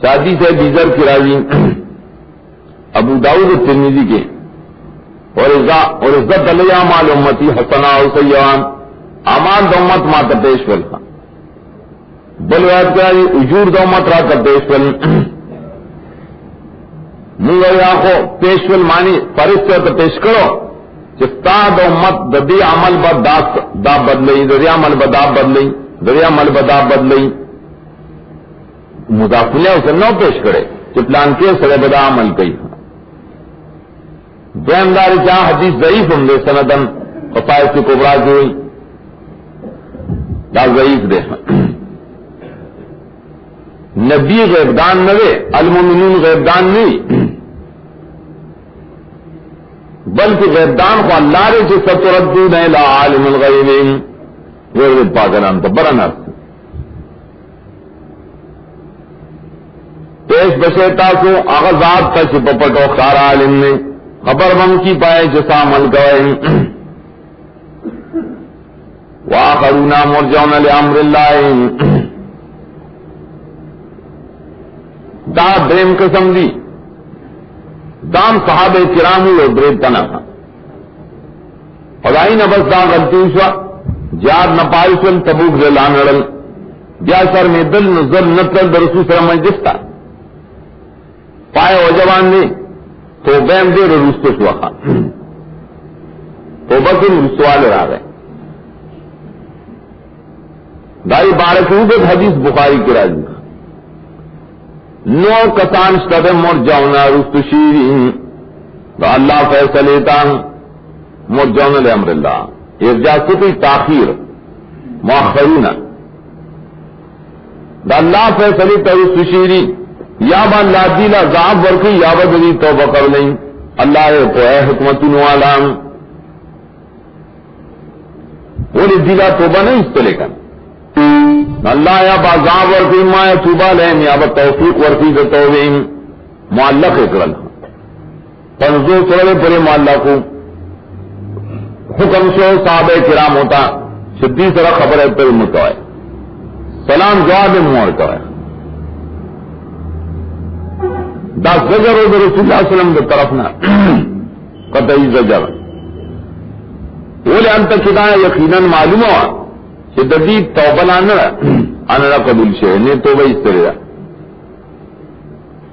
[SPEAKER 1] شادی سے بیزر کی راوی ابو داؤد ترمذی کے اور عزت علی اعمال امتی حسنا و سیئان اعمال امت ما تپیش ول خان بل روایت کیا اجور امت را تپیش ول منگا یا کو پیشول مانی فرشتے تو پیش کرو چستا دو مت ددی عمل دا بدلئی دریا عمل بدا بدلئی دریا عمل بدا بدلئی مضافلے اسے نو پیش کرے چپلان کے سرے بدا عمل کئی دیندار جہاں حدیث ضعیف ہوں دے سندن قطائف کی کبرا کی ہوئی دا ضعیف دے نبی غیبدان نوے المومنون غیبدان نہیں بلکہ غیبدان کو اللہ رے سے ستردون الى عالم الغیبین غیب پاکران تو برا نرس پیش بشیتا کو اغذاب کا چپپٹو خار عالم نے خبر من کی پائے جسا عمل گوئے وآخرون مرجعون لامر اللہ دا دریم قسم دی دام صحابہ کرام و دریب تنا تھا خدائی نبس دا غلطی شوا جاد نپائشن تبوک زلان رڑل بیا سر میں دل نظر نتل درسو سر مجلس تا پائے وجوان نے تو بیم دے رستو شوا خان تو بس ان رسوال را گئے دائی بارکوبت حدیث بخاری کی راجی نو کسان شتد مرجعونا رست شیرین دا اللہ فیصلیتا مرجعونا لے امر اللہ ارجاع ستی تاخیر مؤخرین دا اللہ فیصلیتا رست شیرین یا با اللہ دیلا ضعب ورکی یا با دلی توبہ کر لیں اللہ تو اے حکمت نوالام ولی دیلا توبہ نہیں اس طلے کن اللہ یا بازاب ورکی ما یا توبہ لین یا با توفیق ورکی دا توبین معلق اکرل پنزو سرے پرے معلقو حکم شو صحابہ کرام ہوتا شدی سرہ خبر ہے پر مکوائے سلام جواب مور کوئے دا زجر و دا رسول اللہ صلی اللہ علیہ وسلم دا طرفنا قطعی زجر اولی انتا کدا یقیناً معلوم ہوا شدید توبہ لانا انا قبول شے نے توبہ اس طرح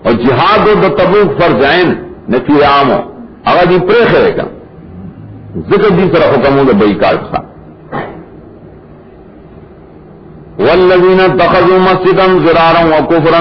[SPEAKER 1] اور جہاد و دا تبوک فرض عین نفی عام ہو اگر دی پریخ رہے گا ذکر دی طرح حکموں دا بیکار خواہ والذین اتخذوا مسجدا ضرارا وکفرا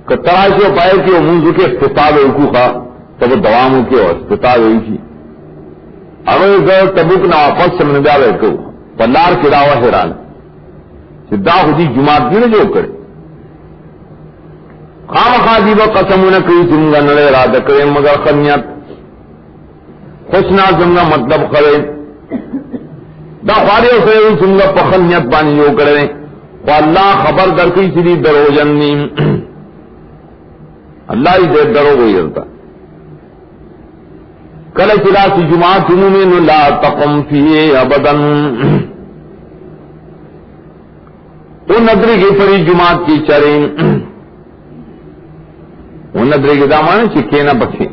[SPEAKER 1] تراشی و پائے کہ وہ منظر کے اختتاب حقوقا تب دواموں کے اور اختتاب ہوئی تھی اگر تبوک نہ واپس سے من جاوے کو پلار کے راوہ حیران دا خودی جماعت بھی نہ جو کرے خام خاجی و قسم نہ کئی سنگا نڑے ارادہ کرے مگر خنیت خوشنا سنگا مطلب کرے دا خوارے سے سنگا پخنیت پانی جو کرے تو اللہ خبر در کی سری درو جنی اللہ ہی دیر درو گئی ہوتا کل چراسی جماعت میں لا تقم فیہ ابدا وہ ندری کی پری جماعت کی چریں وہ ندری کے دامان چکے نہ بکھے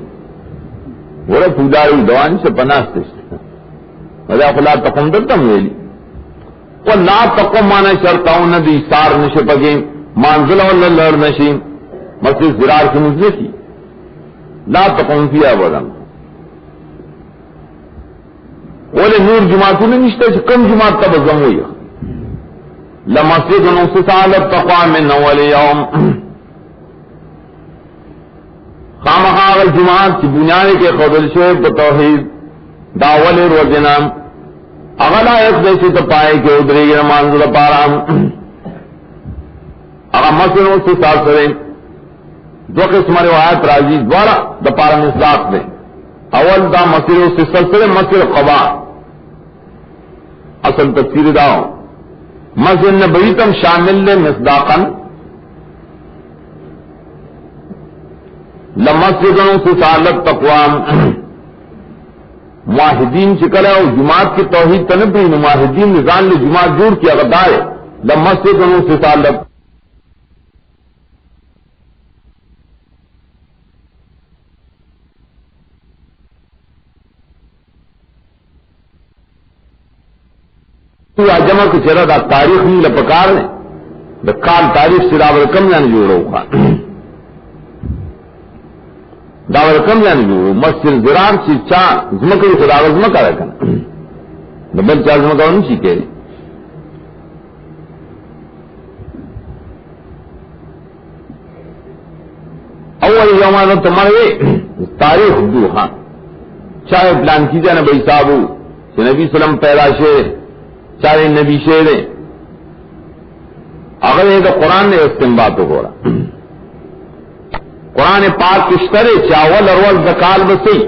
[SPEAKER 1] وہ پوداری دوان سے پناستے وجہ خلا تقم دتم ویلی وہ لا تقم مانا شرطا ہوں ندی سار نشے پگے مانزلہ اللہ لڑ نشی مسجد زرار کی مجھے کی لا تقم فیہ ابدا بولے نور جماعتوں نے نشتے سے کم جماعت کا بزم ہوئی لمسجد نصف على التقوى من اول یوم خامخا جماعت کی بنیاد کے قبل سے توحید داول روزنا اغلا ایک جیسے تو پائے کہ ادھرے گی نماز پارا اگر مسجد نصف سالسرے دو قسم روایت راضی دوارا دا پارا مصداق دے اول دا مسجد نصف سلسلے مسجد قبا اصل تفسیر داؤ مسجد نبوی تم شامل لے مصداقاً لمسجدوں سے سالت تقوام معاہدین چکر ہے اور جماعت کی توحید تنبی معاہدین نظام نے جماعت جوڑ کیا غدار لمسجدوں سے سالت جمع کو چہرہ دا تاریخ نہیں لپکار نے دا کال تاریخ سے داور کم جانے جو روکا داور کم جانے جو مسجد زرار سے چاہ زمکہ خدا زمکہ رکھنا دبل چاہ زمکہ نہیں سیکھے اول یوم تمہارے تاریخ دو ہاں چاہے پلان کی جائے نبی صاحب کہ نبی سلم پیدا شیر چاہے نبی شیر اگر یہ تو قرآن نے استنباط ہو رہا قرآن پاک کشترے چاول اروز دکال بسی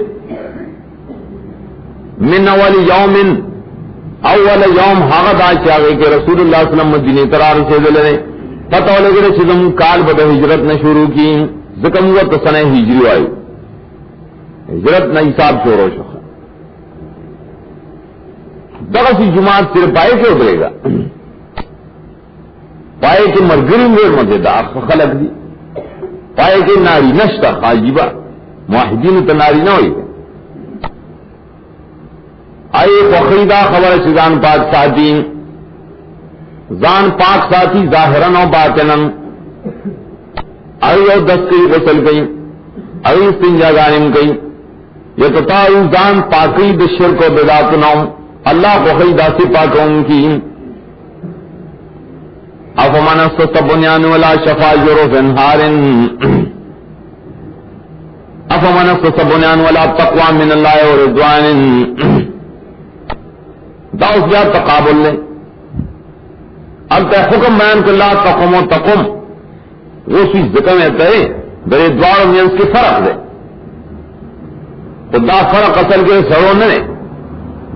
[SPEAKER 1] من اول یوم حاغد آج چاہے کہ رسول اللہ صلی اللہ علیہ وسلم مدینہ ترار سے دلنے پتہ ہو لگے چیزم کال بدا ہجرت نہ شروع کی ذکم ہوا تو سنہ ہجری آئی ہجرت نہ حساب شروع شخص دغسی جماعت صرف پائے کے اترے گا پائے کے مرگری میں مزیدار خلق دی پائے کے ناری نشتا خاجبہ معاہدین تو ناری نہ ہوئی آئے فخریدہ خبر سے زان پاک ساتھی زان پاک ساتھی ظاہرن و باطنن آئی اور دس کئی غسل گئی آئی استنجا غانم گئی یہ تو تاؤ زان پاکی بشرک و بدعت نوم اللہ کو خیدہ سے پاکوں کی افمن اسس بنیان ولا شفا جرف انہار افمن اسس بنیان ولا تقوى من اللہ ورضوان داؤس جا تقابل لے اب تے حکم بیان کہ لا تقم و تقم وہ چیز ذکر میں تے درے دوار میں اس کے فرق دے تو دا فرق اصل کے سروں نے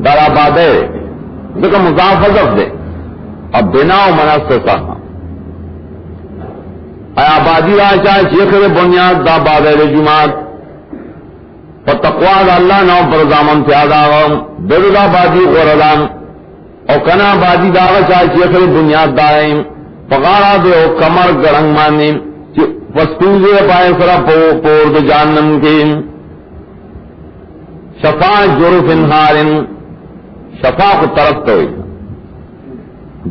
[SPEAKER 1] در آباد ہے دیکھو مضاف حذف دے اب بنا و مناسب آبادی را چاہے چیخر بنیاد دا آباد ہے جماعت اور تقوی دا اللہ نو پر زامن پیادا درد آبادی غردان اور کنا آبادی دا چاہے چیخر بنیاد دائم پغارا دے او کمر گرنگ مانی فستوزے پائے سرا پور دے جانم کے شفا جرف انہارن شفا کو طرف تو ہوئی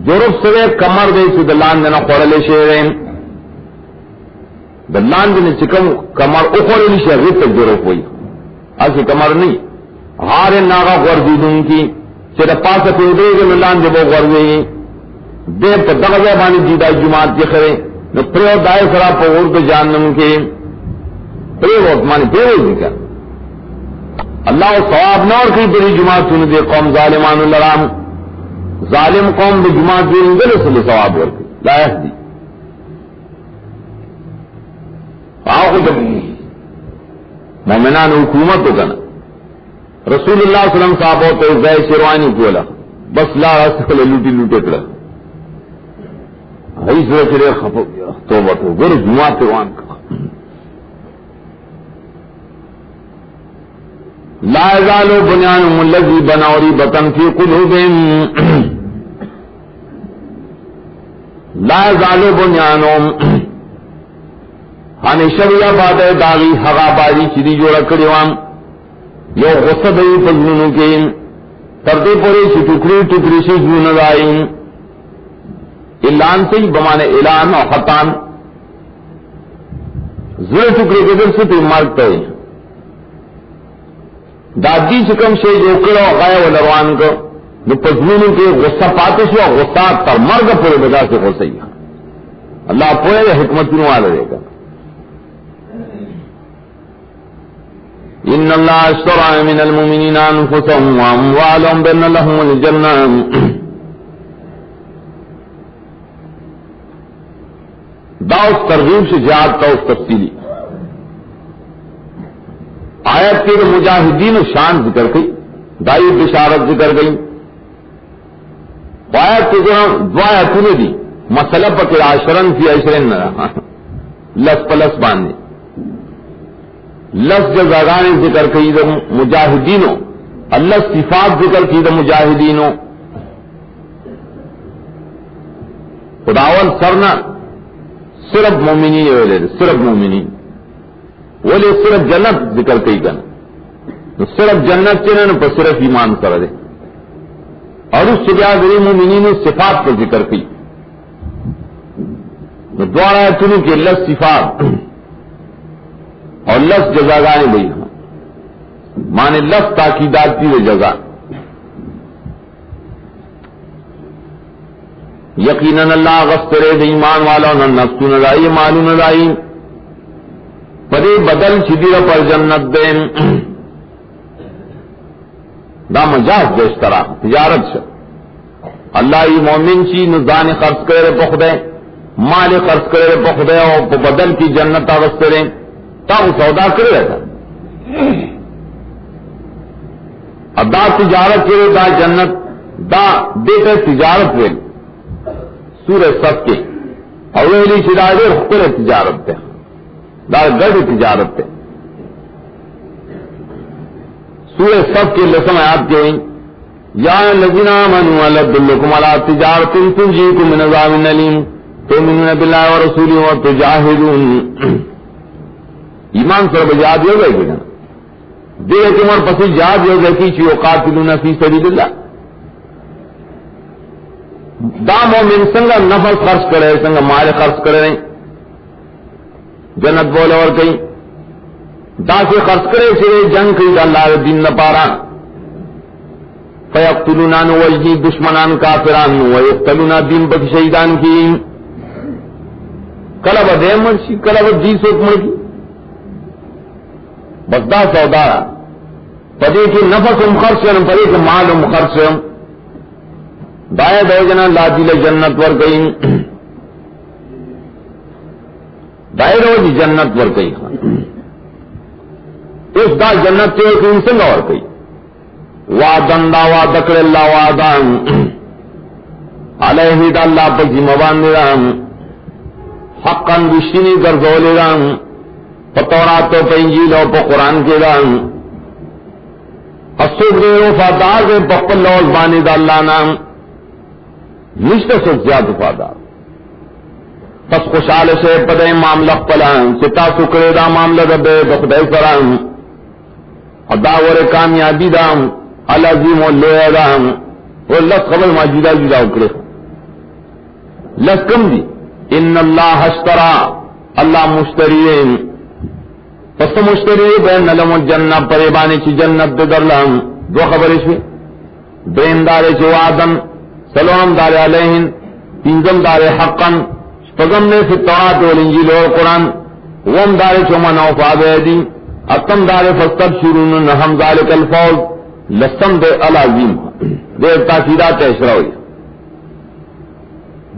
[SPEAKER 1] جرف سے کمر دے سے دلان دینا خوڑلے شیرین دلان دینے چکم کمر اخوڑلی شیرین تک جرف ہوئی ایسی کمر نہیں ہارن ناغا غرزی دوں کی چیرے پاس پیدرے کے دلان جب وہ غرزی دیر پر دغزے بانی دیدہ جماعت کے خرے نو پریو دائے سرا پور کے جہنم کے پریو مانے پریو کا اللہ ثواب نہ اور کئی بڑی جماعت سن دے قوم ظالمان الرام ظالم قوم بھی جماعت دل سے ثواب اور لائق دی آؤ جب مومنان حکومت ہو نا رسول اللہ صلی اللہ علیہ وسلم صاحب ہو تو زی شیروانی کولا بس لا رسول لوٹی لوٹے کڑا ہی سورج رے خفو توبہ تو گر جماعت روان کا لا يزال بنيانهم الذي بنوا ريبة في قلوبهم لا يزال بنيانهم ہمیشہ بھی بات ہے داغی ہوا بازی چیری جوڑا کڑی وام یو غصہ دئی پجنوں کے تردے پورے سی ٹکڑی ٹکڑی سے جون آئیں اعلان سے ہی بمانے اعلان اور خطان زر ٹکڑے کے در سے تو مارتا ہے دادی چکم سے جو کرو غائے و لروان کو جو پجنوں کے غصہ پاتے سے غصہ تر مرگ پورے بجا سے ہو سہی اللہ پورے حکمت کیوں والے دے گا ان اللہ اشترى من المؤمنین انفسهم واموالهم بان لهم الجنہ داؤس ترغیب سے جہاد کا اس تفصیلی آیت کے مجاہدین شان ذکر گئی دائی بشارت ذکر گئی آیت کے دعا آیتوں نے دی مسئلہ پکڑ عشرن فی عشرن لس پلس باندھے لس جزاگانے ذکر کی دا مجاہدینوں اللہ صفات ذکر کی دا مجاہدینوں خداول سرنا صرف مومنین ویلے صرف مومنین ولی صرف جنت ذکر کی کنا صرف جنت چنن پر صرف ایمان کر دے اور اس سے غیر مومنین صفات پر ذکر کی دوارا چنوں کہ لس صفات اور لفظ جزا گانے بھائی مانے لفظ تاکیدات کی جزا یقیناً اللہ غسترے دے ایمان والا نہ نفس نہ لائی معلوم نہ لائی پدے بدل چدیر پر جنت دے دا مجاز دے اشترا تجارت سے اللہ ای مومن چی نزان خرچ کرے پخدے مال خرچ کرے پخدے اور بدل کی جنت غسترے تا وہ سودا کرے رہتا اب دا تجارت کرے دا جنت دا دیتے تجارت ویل سورہ صف کے اویلی شدائے خکر تجارت تے دا گڑ تجارت تے سورہ صف کے لسم آیات کے یا الذین آمنوا هل ادلکم علی تجارت تنجیکم من عذاب الیم تؤمنون باللہ ورسولہ وتجاہدون ایمان سر بجاد ہو گئے گا دے عمر پسی جاد ہو گئے کی قاتلون فی سبیل اللہ دا مومن سنگا نفس خرچ کرے سنگا مال خرچ کرے جنت بولے اور کہیں دا سے خرچ کرے سے جنگ کی اللہ دین نہ پارا فیقتلونان وجنی دشمنان کافران ویقتلون دین بک شہیدان کی کلب دے مرشی کلب جی سوک مرکی بس دا سودا پدے کی نفس خرچ پدے کے مال خرچ دائے دے جنا لا دل جنت ور گئی دائے رو جنت ور گئی اس دا جنت کے ایک انسان اور گئی وعدن دا وعد کر اللہ وعدان علیہ دا اللہ پر ذمہ باندھرام حقا رشتنی گرزولرام پتورات و انجیل و پا قرآن کے دان اصوب دے وفادار دے پقل لوز بانی دا اللہ نام نشتہ سک زیاد وفادار پس خوشحال سے پدے معاملہ پلان ستا سکرے دا معاملہ دا بے دخدے سرام داور کامیابی دام العظیم و لویا دام وہ لس خبر موجودہ جدا اکرے لس کم دی ان اللہ اشترا اللہ مشترین پس مشتری بین لم الجنہ پریبانی چی جنت دے درلام دو خبری شوی دین دارے چی وعدن سلام دارے علیہن تینزم دارے حقا شپغم نے فی التوراۃ والانجیل اور قرآن، وم دار چمن او فاضی اتم دار فاستبشرون نحم ذالک الفوز، لسم دے العظیم دیر تاکیدات اشرا ہوئی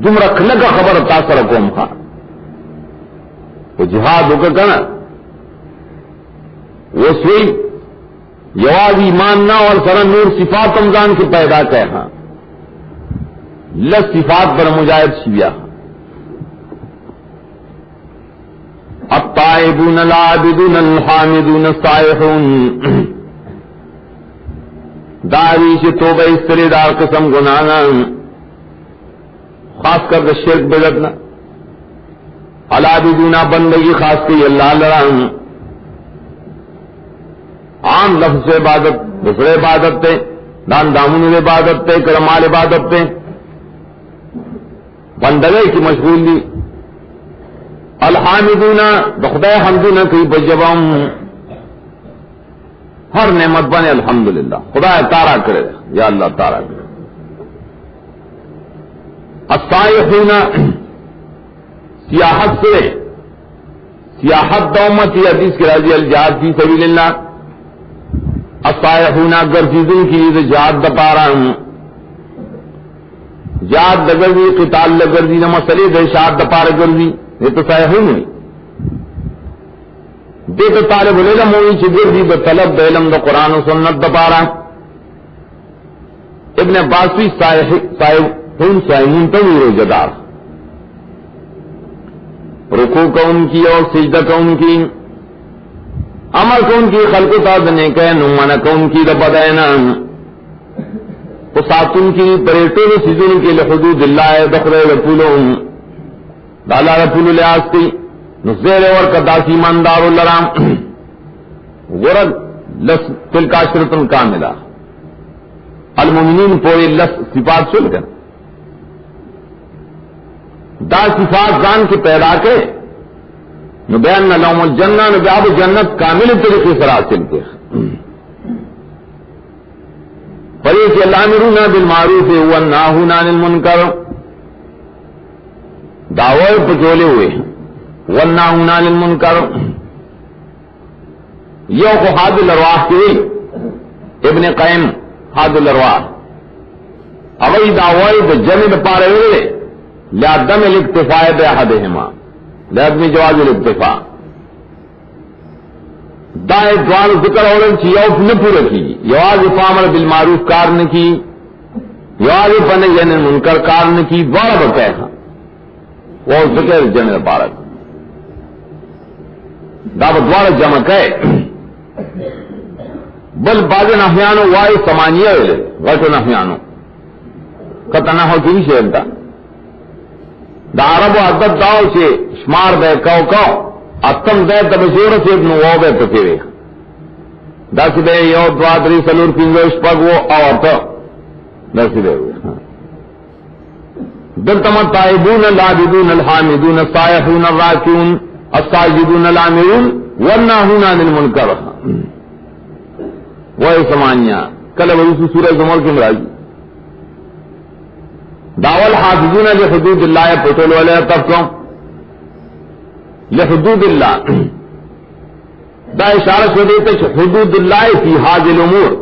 [SPEAKER 1] جم رکھ لگا خبر تاثر قوم خواہ وہ جہاد ہو کر کہنا وہ سوئی یواز ایمان نہ اور سر نور صفات رمضان کی پیدا کہا لس صفات پر مجاہد شبیا الطائبون العابدون الحامدون الصائحون داری سے توبہ اس طرح دار قسم گنانا خاص کر شرک بدتنا العابدون بندگی خاص کی اللہ لرام عام لفظ عبادت دوسرے عبادت تے دان دامن عبادت تے کرمال عبادت تے بندگی کی مشغول دی الحامدون بخدا حمدنا کی بجبام ہر نعمت بنے الحمدللہ خدا تارا کرے یا اللہ تارا کرے الصائحون سیاحت سے سیاحت دومت یہ حدیث کے راضی الجہاد فی سبیل اللہ الصائحون گرزیدوں کی جہاد دپارا جہاد دگرزی قتال لگرزی نہ مسئلے دہشات دپارا گرزی یہ تو صائحون نہیں دے تو طالب العلم ہوئی چھ گرزی بطلب علم دا قرآن و سنت دپارا ابن عباس صائحون صائحون تو روزہ دار رکوع کا ان کی اور سجدہ کا ان کی عمل کا ان کی خلق تازنے کہ نمانا کا ان کی ربدینا ساتن کی پریٹوں سجن کے لحدود اللہ دخر رپولوں دالا رپول لیاستی نزیر اور قداسی ماندار اللرام غرد لس تلک عشرتن کاملہ المؤمنین پوری لس صفات سل کر دا صفات جان کے پیدا کے نو بیان لهم الجنہ نو بیاب جنت کامل طریقے سے حاصل کے فریق الامرون بالمعروف والناہون عن المنکر دعوی پچولے ہوئے والناہون عن المنکر یو کو حاد الارواح کی ابن قیم حاد الارواح اوئی دعوی جنب پارے ہوئے لعدم الاکتفاء باحدہما لعدم جواز الاکتفاء دائیں دوان ذکر اولن چی یوف نہ پورا کی یواز فامر بالمعروف کار نہ کی یواز فنہی عن المنکر کار نہ کی دوارا بکیہا وہ ذکر جنب پارک دعوت دوارا جمع کہے بل بعض نحیانو وائی سمانیہ ہوئے غلط نحیانو قطع ہو کی شہرتا دا عرب و عدد داو سے شمار دے کو اتم دے تبشور سے ابن وہ بے پکیوے دس دے یو دوادری سلور پنجوش پگ وہ آورتا دس دے ہوئے دلتم الطائبون العابدون الحامدون الصائحون الراکعون الساجدون العامرون والناہون عن المنکر وہ سمانیہ کل بروسی سورہ زمر کے مراجی داول حافظون لحدود اللہ پٹول والے طبقوں لحدود اللہ دا اشارہ کو دیتے حدود اللہ فی حاضر الامور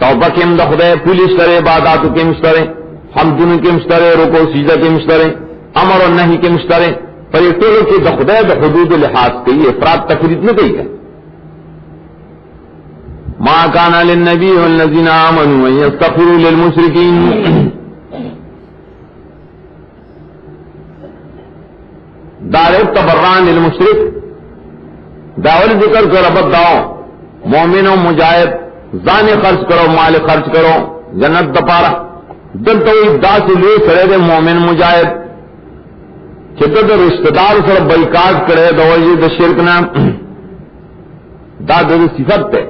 [SPEAKER 1] توبہ کے مدخدے پولیس کرے عبادات کے مشترے حمدن کے مشترے رکو سجدہ کے مشترے امر و نہی کے مشترے پر یہ ٹولو کے دخدے حدود لحاظ کے یہ افراد تفرید میں گئی ہے ما کان للنبی والذین آمنوا ان یستغفروا للمشرکین دار تبران المشرک داول ذکر کر ربط داؤ مومن و مجاہد زان خرچ کرو مال خرچ کرو جنت دپارا دل تو دا سے لے کرے دے مومن مجاہد چھتے دے رشتہ دار سر بائیکاٹ کرے دوجی دے شرک نام دا دے صفت تے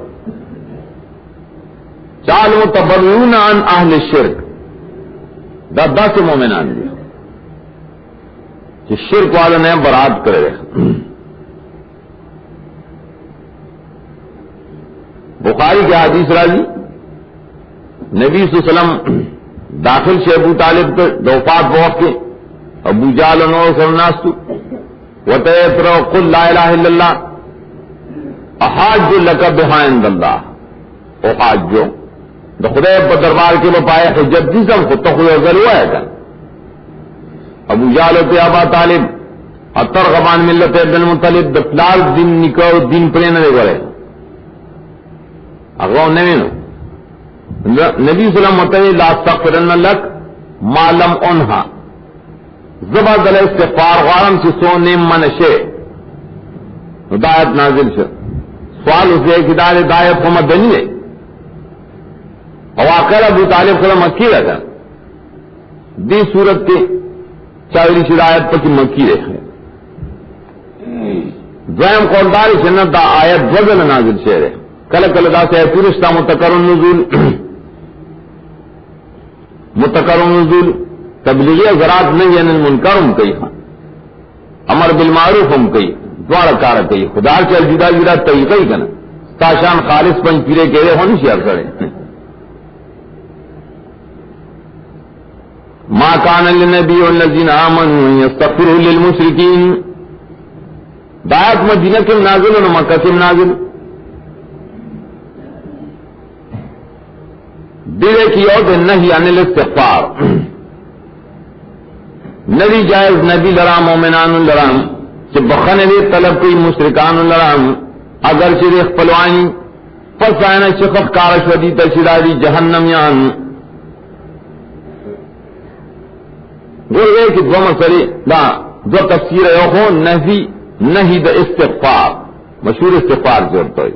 [SPEAKER 1] چالو تبرون عن اہل الشرک دا سے مومنان دی کہ شرک والوں نے برات کرے بخاری کے حدیث راضی نبی صلی اللہ علیہ وسلم داخل سے ابو طالب کے وفات وقت کے ابو جال نور سرناستو وتیتر قل لا الہ الا اللہ احاج لک بها عند اللہ او حاجو دا خدای پر دربار کے بپائے حجت دیسم خود تو خود ازل ہوا ہے کن ابو جال تے ابا طالب اتر غمان ملت ابن المطلب دا پلار دن نکو دن پرینے دے گرے اگو نوینو نبی صلی اللہ علیہ وسلم مطلب لا استغفرن لک ما لم انہا زبادل استغفار غارم سے سونے منشے ہدایت نازل سے سوال اس لئے کہ دایت کو مدنی ہے اواقر ابو طالب صلی مکی رہتا دی صورت کے چاوری شدایت پر کی مکی رہے دویم قولداری سنت دا آیت وزن نازل شہر ہے کل دا سے پورشتہ متکر النزول تبلیغی ذرات نہیں یعنی المنکر ہم کئی خان امر بالمعروف ہم کئی دوار کار کئی خدا چل جدا جدا طریقہ ہی کنا تاشان خالص پنج پیرے کہہ رہے ہونی شیئر کرے ما کان للنبی والذین آمنوا یستغفروا للمشرکین دایت مدینہ کے نازل و مکہ کے نازل دیرے کی اور نہی عن الاستغفار نبی جائز نبی لرام مومنان لرام کہ بخن دے طلب کوئی مشرکان لرام اگر شریخ پلوانی پس آئینا شخص کارش ودی تشراری جہنم یان گوڑ گئے کہ دو مسئلے دا دو تفسیر یوخو نہی دا استغفار مشہور استغفار ضرورت ہوئی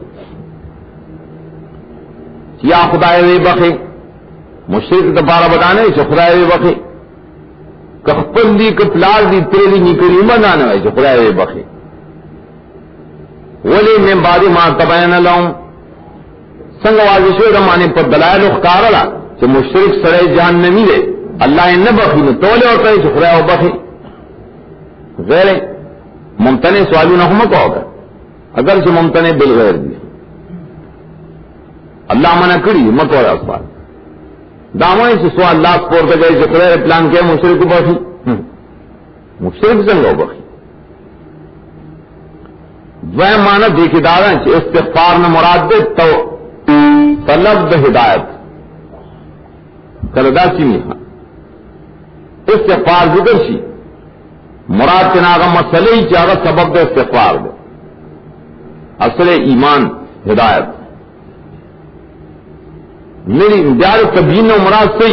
[SPEAKER 1] یا خدای وی بخی مشرک دپارا بتانے چھو خدای وی بخی کخپل دی کپلار دی تیری نکلی منانے ہوئی چھو خدای وی بخی ولی من بعد ما تبین لهم سنگ واضح رمانے پر دلائل اخکارلا چھو مشرک سڑے جہنمی دے اللہ نے بخی نے تولے ہوتا ہے چھو خدای وی بخی غیر ممتنے سوالی نحمت ہوگا اگر چھو ممتنے بالغیر دی اللہ منع کری مت اور اسوال داموئی سے سوال اللہ سپور کا گئے ذکر پلان کیا مشرک بخی مشرک سنگو بخی دویم معنی دیکھی دارا استغفار میں مراد دے تو طلب دا ہدایت کلدا سی میخا استغفار ذکر سی مراد تناغا مسئلے ہی چاہا سبب دا استغفار دے اصل ایمان ہدایت میری دیار تبیین و مراد سے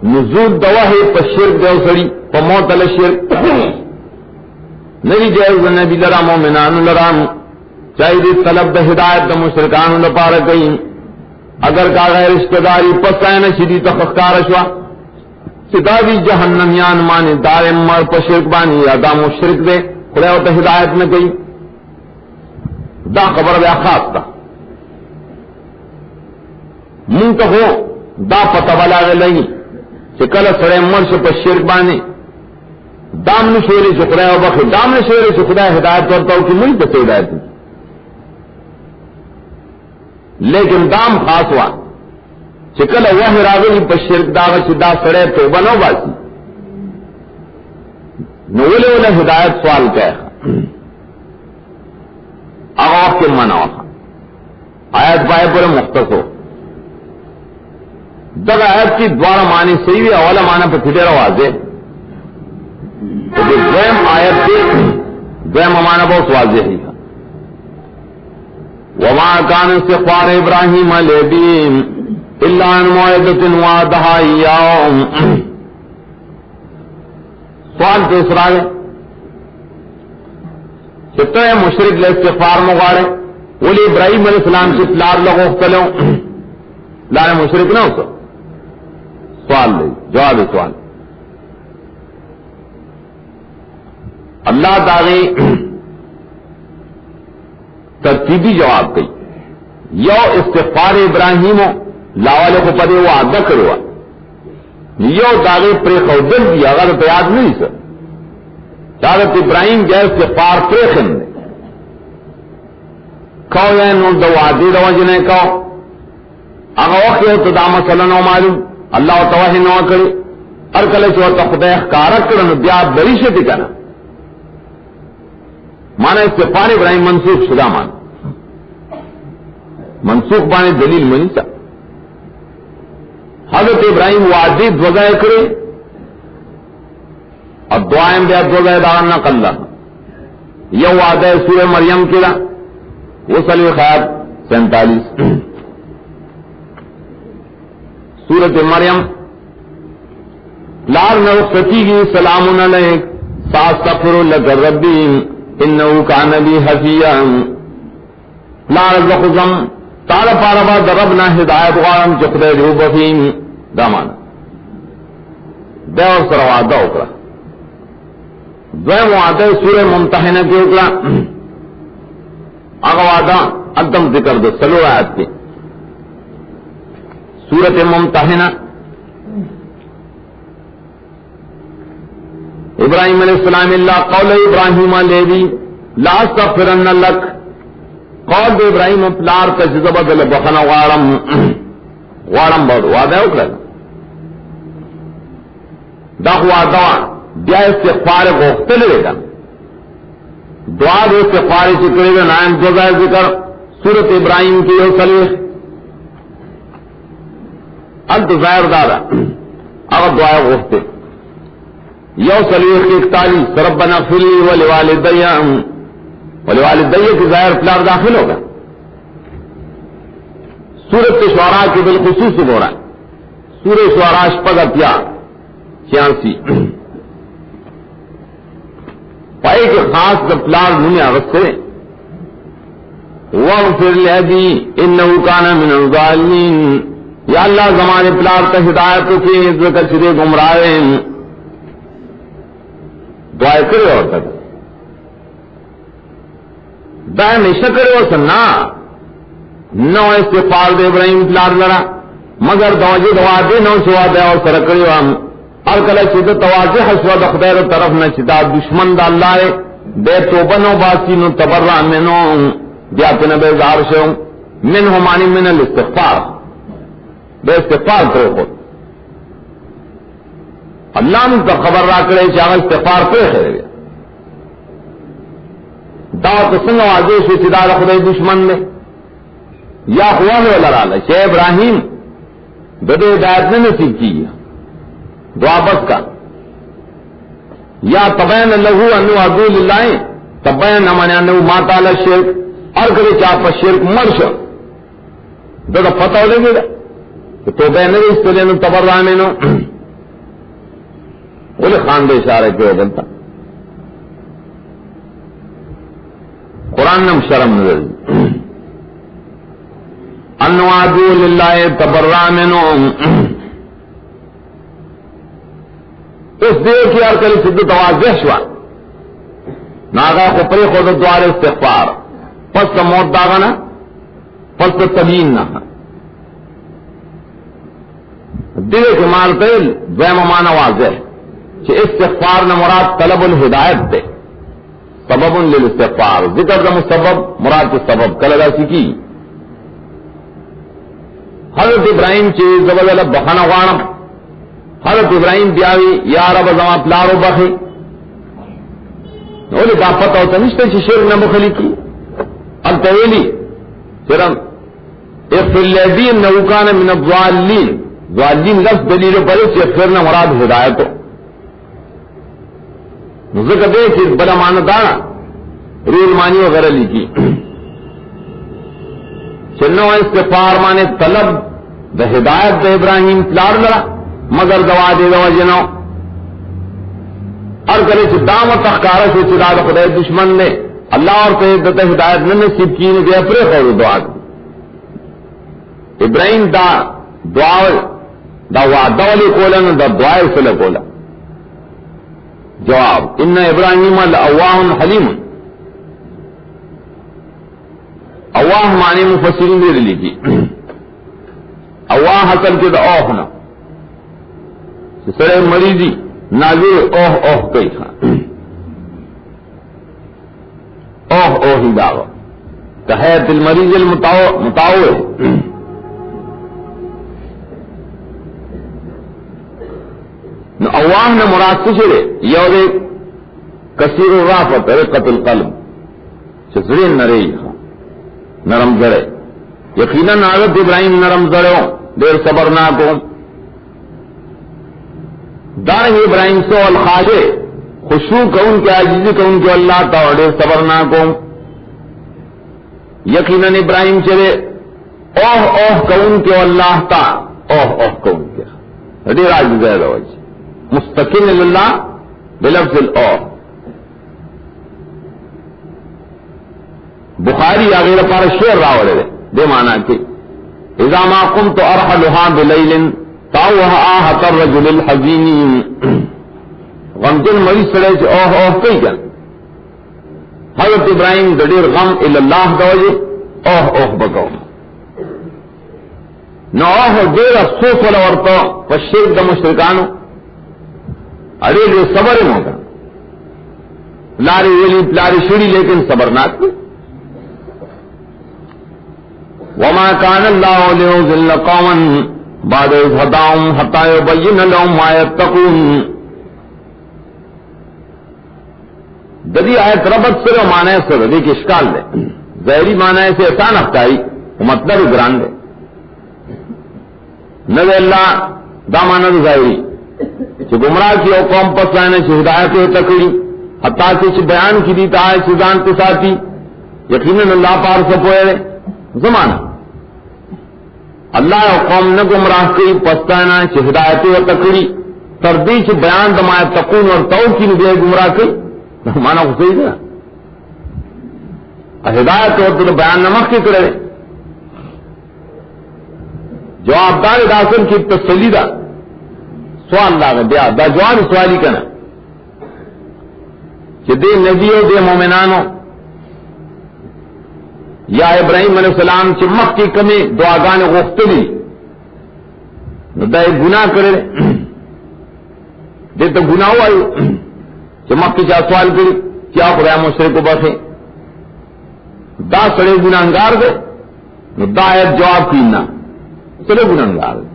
[SPEAKER 1] نزول دوا ہے پر شرک دو سڑی پر موت علی شرک نبی جائز نبی لرام مومنان لرام چاہی دی طلب دا ہدایت دا مشرکان لپارا گئی اگر کا غیر رشتہ داری پس آئینا شدی تخکار شوا سدا دی جہنمیان مانی دار مر پر شرک بانی یا دا مشرک دے خدا ہوتا ہدایت میں گئی دا خبر بے خاص دا منتہ ہو دا پتہ بلا گئی چکل سڑے مرش پر شرک بانے دام نشوری سے خدا بخ دام نشوری سے خدا ہدایت کرتا ہوں کہ مجھ پہ ہدایت لیکن دام خاص ہوا چکل وہ راغلی پر شرک داغ دا سڑے تو بنو باسی نولے والے ہدایت سوال کیا ہے آغاز کے مانا آیت بائے پر مختص ہو دغا آیت کی دوارا معنی صحیح ہے اولا معنی پر کھٹے واضح تو دویم آیت کی دویم معنی بہت واضح ہی تھا وما کان استغفار ابراہیم لابیہ الا عن موعدۃ وعدها ایاہ سوال کے اسرا ہے چھتے مشرک لے استغفار مغارے ولی ابراہیم علیہ السلام سے پلار لگو اختلوں لا مشرک نہ ہوتا سوال لے جواب سوال اللہ تعالی ترتیبی جواب دی یو استغفار ابراہیم لاوالے کو پڑے وہ آدھا کروا یو داغے پرے خودل دی اگر تو یاد نہیں سر حضرت ابراہیم جائے استغفار پرے خندے کہو یا نو دو آدھی دو جنے کہو اگر وقت ہے تو دا مسئلہ نو معلوم اللہ توحی نو کرے ارکل چورتا خدای خکارک کرن بیا بریشتی کنا مانا استغفار ابراہیم منسوخ شدہ مان منسوخ بانے دلیل منی سا حضرت ابراہیم وعدی دوزائے کرے اور دعائیں بیا دوزائے دارن نقل دا یہ وعدہ سورہ مریم کی دا وہ صلی خیال 47 سورت مریم لار نوستی کی سلام علیک ساستغفر لک ربی انہو کان بی حفیا لار زخزم تعالی پاربا دربنا ہدایت غارم چکرے جو بفیم دامانا دے اور سر وعدہ اکرا دویم وعدہ سورہ ممتحنہ کی اکرا آگا وعدہ ادم ذکر دو سلو آیت کی سورت ممتحنہ ابراہیم علیہ السلام اللہ قول ابراہیم علیہ لا استغفرن لک قول دے ابراہیم پلار تجزبہ دل بخنا غارم بہت وعدہ اکرا دا وعدہ بیا استغفار غوختل لے گا دعا دے استغفار چکرے گا نائم جزائے ذکر سورت ابراہیم کی یو صلیح التظاہر دادا اگر دعائے غوختے یو صلیح کی 41 ربنا اغفر لی ولوالدی کی ظاہر پلار داخل ہوگا سورت شعراء کی بالخصوص ہو رہا ہے سورہ شعراء شپگتیا 86 پائے کے خاص پلار دنیا رسے واغفر لأبی انہو کان من الظالمین یا اللہ زمان پلار کا ہدایت کی عزت چرے گمراہے دعائے کرے اور تک دائیں ہمیشہ کرے اور سننا نو استغفار دے ابراہیم پلار لڑا مگر دوجہ دعا دے نو سوا دے اور سر کرے ہم ارکل چیز تواجہ حسوہ دخدیر طرف نہ چدا دشمن دا اللہ ہے بے توبنو باسی نو تبرع منو بیاتنا بیزار شو من ہمانی من الاستغفار بے استغفار کرے خود اللہ نے تو خبر را کرے چاہا استغفار کرے خیر گیا دعوت سنگ واضح سے چدار خدای دشمن نے یا ہوا ہے لڑالا شیخ ابراہیم بدے ہدایت نے نصیب کی دعا بس کا یا تبین لہو انو عدو للہ تبین امانے انو ما تعالی شرک اور کرے چاپا شرک مرش دادا فتح ہو لے گا تو بین اس کے لئے تبرع منو بولے خان دے اشارے کے بنتا قرآن نم شرم نظر انو عدو للہ تبرع منو اس دیو کی اور کلی صدت واضح شوا ناغا خپری خود دوار استغفار پس موت داغنا پس تبین نہ دیو کے مارتے دویم مانا واضح کہ استغفار نہ مراد طلب الہدایت دے سبب للاستغفار ذکر دا مسبب مراد کے سبب کلگا سکی حضرت ابراہیم چیز زبد بخنا غانم حضرت ابراہیم بیاوی یا رب زمان پلارو بخی اولی دا پتہ ہوتا نشتے چی شرک نہ بخلی کی التویلی چرم اغفر لذین نوکان من الضالین ضالین لفظ دلیل پڑے چی اغفرنا مراد ہدایتو ذکر دے چیز بلا معنی دانا رول مانی وغیرہ لکھی چنو استغفار مانے طلب دا ہدایت دا ابراہیم پلار لڑا مگر دوا دے دوا جنو اور کرے چھ دامت اخکارہ سے چدا دا خدای دشمن نے اللہ اور کہ دتا ہدایت نے نصیب کی نے دے اپنے خور دعا ابراہیم دا دعا دا وعدہ والی کولا نہ دا دعا اسلے کولا جواب ان ابراہیم الاواہ حلیم اواہ معنی مفسرین دے لکھی اواہ حسن کے دا اوہنا سرے مریضی ناظر اوہ اوہ کئی خان اوہ اوہ ہی دعوی کہیت المریض المتاوع نو اواہ نے مراد سے چلے یو دے کثیر الرافت رقت القلب چزرے نرے نرم زڑے یقیناً حضرت ابراہیم نرم زڑو دیر صبرناکو دارنگ ابراہیم سو الخاجے خشوع کون کے عاجزی کون کے اللہ تا اور دیر صبرناکو یقیناً ابراہیم چلے اوہ اوہ کون کے اللہ تا اوہ اوہ کون کے دیر عاجز ہے روج مستقل اللہ بلفظ الاوہ بخاری آگے پار شعر راوڑے دے مانا کہ اذا ما قمت ارحلها بلیل تاوها آہت الرجل الحزین غمجن مریض سڑے سے اوہ اوہ کئی کیا حضرت ابراہیم دڑیر غم اللہ دوجے اوہ اوہ بکو نو اوہ دیر افسوس والا ورطا فشیک دا مشرکانو اڑے لئے صبر موتا لاری ویلی لاری شڑی لیکن صبرناک کی وما كان الله ليضل قوما بعد إذ هداهم حتى يبين لهم ما يتقون ددی آیت ربط سے معنی سے ردی کے اشکال دے ظاہری معنی سے احسان اختاری مطلب گران دے نہ اللہ دا معنی ظاہری کہ گمراہ کی او قوم پس لائنے سے ہدایت تکڑی حتیٰ سے بیان کی دیتا ہے سزان کے ساتھی یقیناً اللہ پار سے پوئے زمانہ اللہ قوم نہ گمراہ کی پستانا چ ہدایت و تکڑی تردی چ بیان دمایا تقون اور تو کی نبی گمراہ کی مانا کو صحیح ہے ہدایت اور تو بیان نمک کے کرے جواب دار داسن کی تسلی دا سوال لا دیا دا جواب سوالی کنا کہ دے نبیوں دے مومنانو یا ابراہیم علیہ السلام چمک کی کمی دعاگان غفتلی دا گناہ کرے دے تو گناہ ہوا چمک کی چاہ سوال کری کیا خدا مشرک کو بخے دا سڑے گناہگار دے دا ایت جواب کینا سڑے گناہگار دے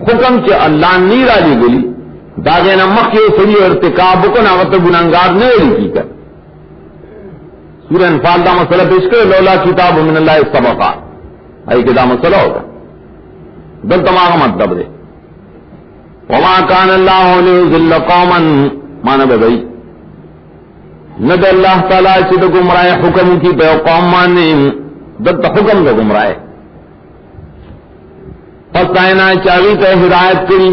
[SPEAKER 1] حکم چے اللہ نہیں راجی گلی دا گینا مکی سڑی ارتکاب کنا وقت گناہگار نہیں کی کر سورہ انفال دا مسئلہ پیش کرے لولا کتاب من اللہ سبقا آئی کہ دا مسئلہ ہوگا دل تمام مطلب دے وما کان اللہ لیذل قوما مانا بھائی ند اللہ تعالیٰ چید گمراہ حکم کی بے قوم مانے دل تا حکم دا گمراہ پس آئینا چاہی تے ہدایت کری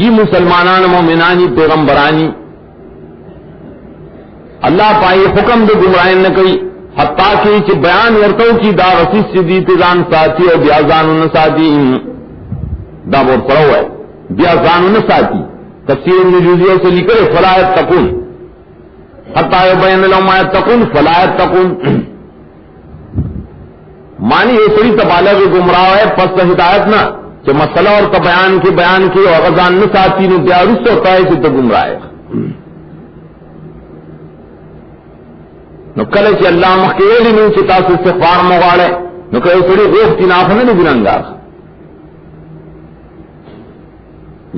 [SPEAKER 1] یہ مسلمانان مومنانی پیغمبرانی اللہ پائی حکم دے گمراہن نہ کئی حتیٰ کہ بیان ورتو کی دا رسیس سے دی تیزان ساتھی اور بیازان ساتھی دا وہ پڑھو ہے بیازان ساتھی تفسیر نجوزیوں سے لکھے فلایت تکون حتیٰ بین لهم ما یتقون فلایت تکون مانی یہ سری تبالہ کے گمراہ ہے پس ہدایت نہ کہ مسئلہ اور بیان کی اور غزان نہ ساتھی نے بیارس ہوتا ہے کہ تو گمراہ ہے نو کله چې الله مخکې ویلي نو چې تاسو استغفار مو غواړئ نو که یو سړي غوښتي نافه نه ګناهګار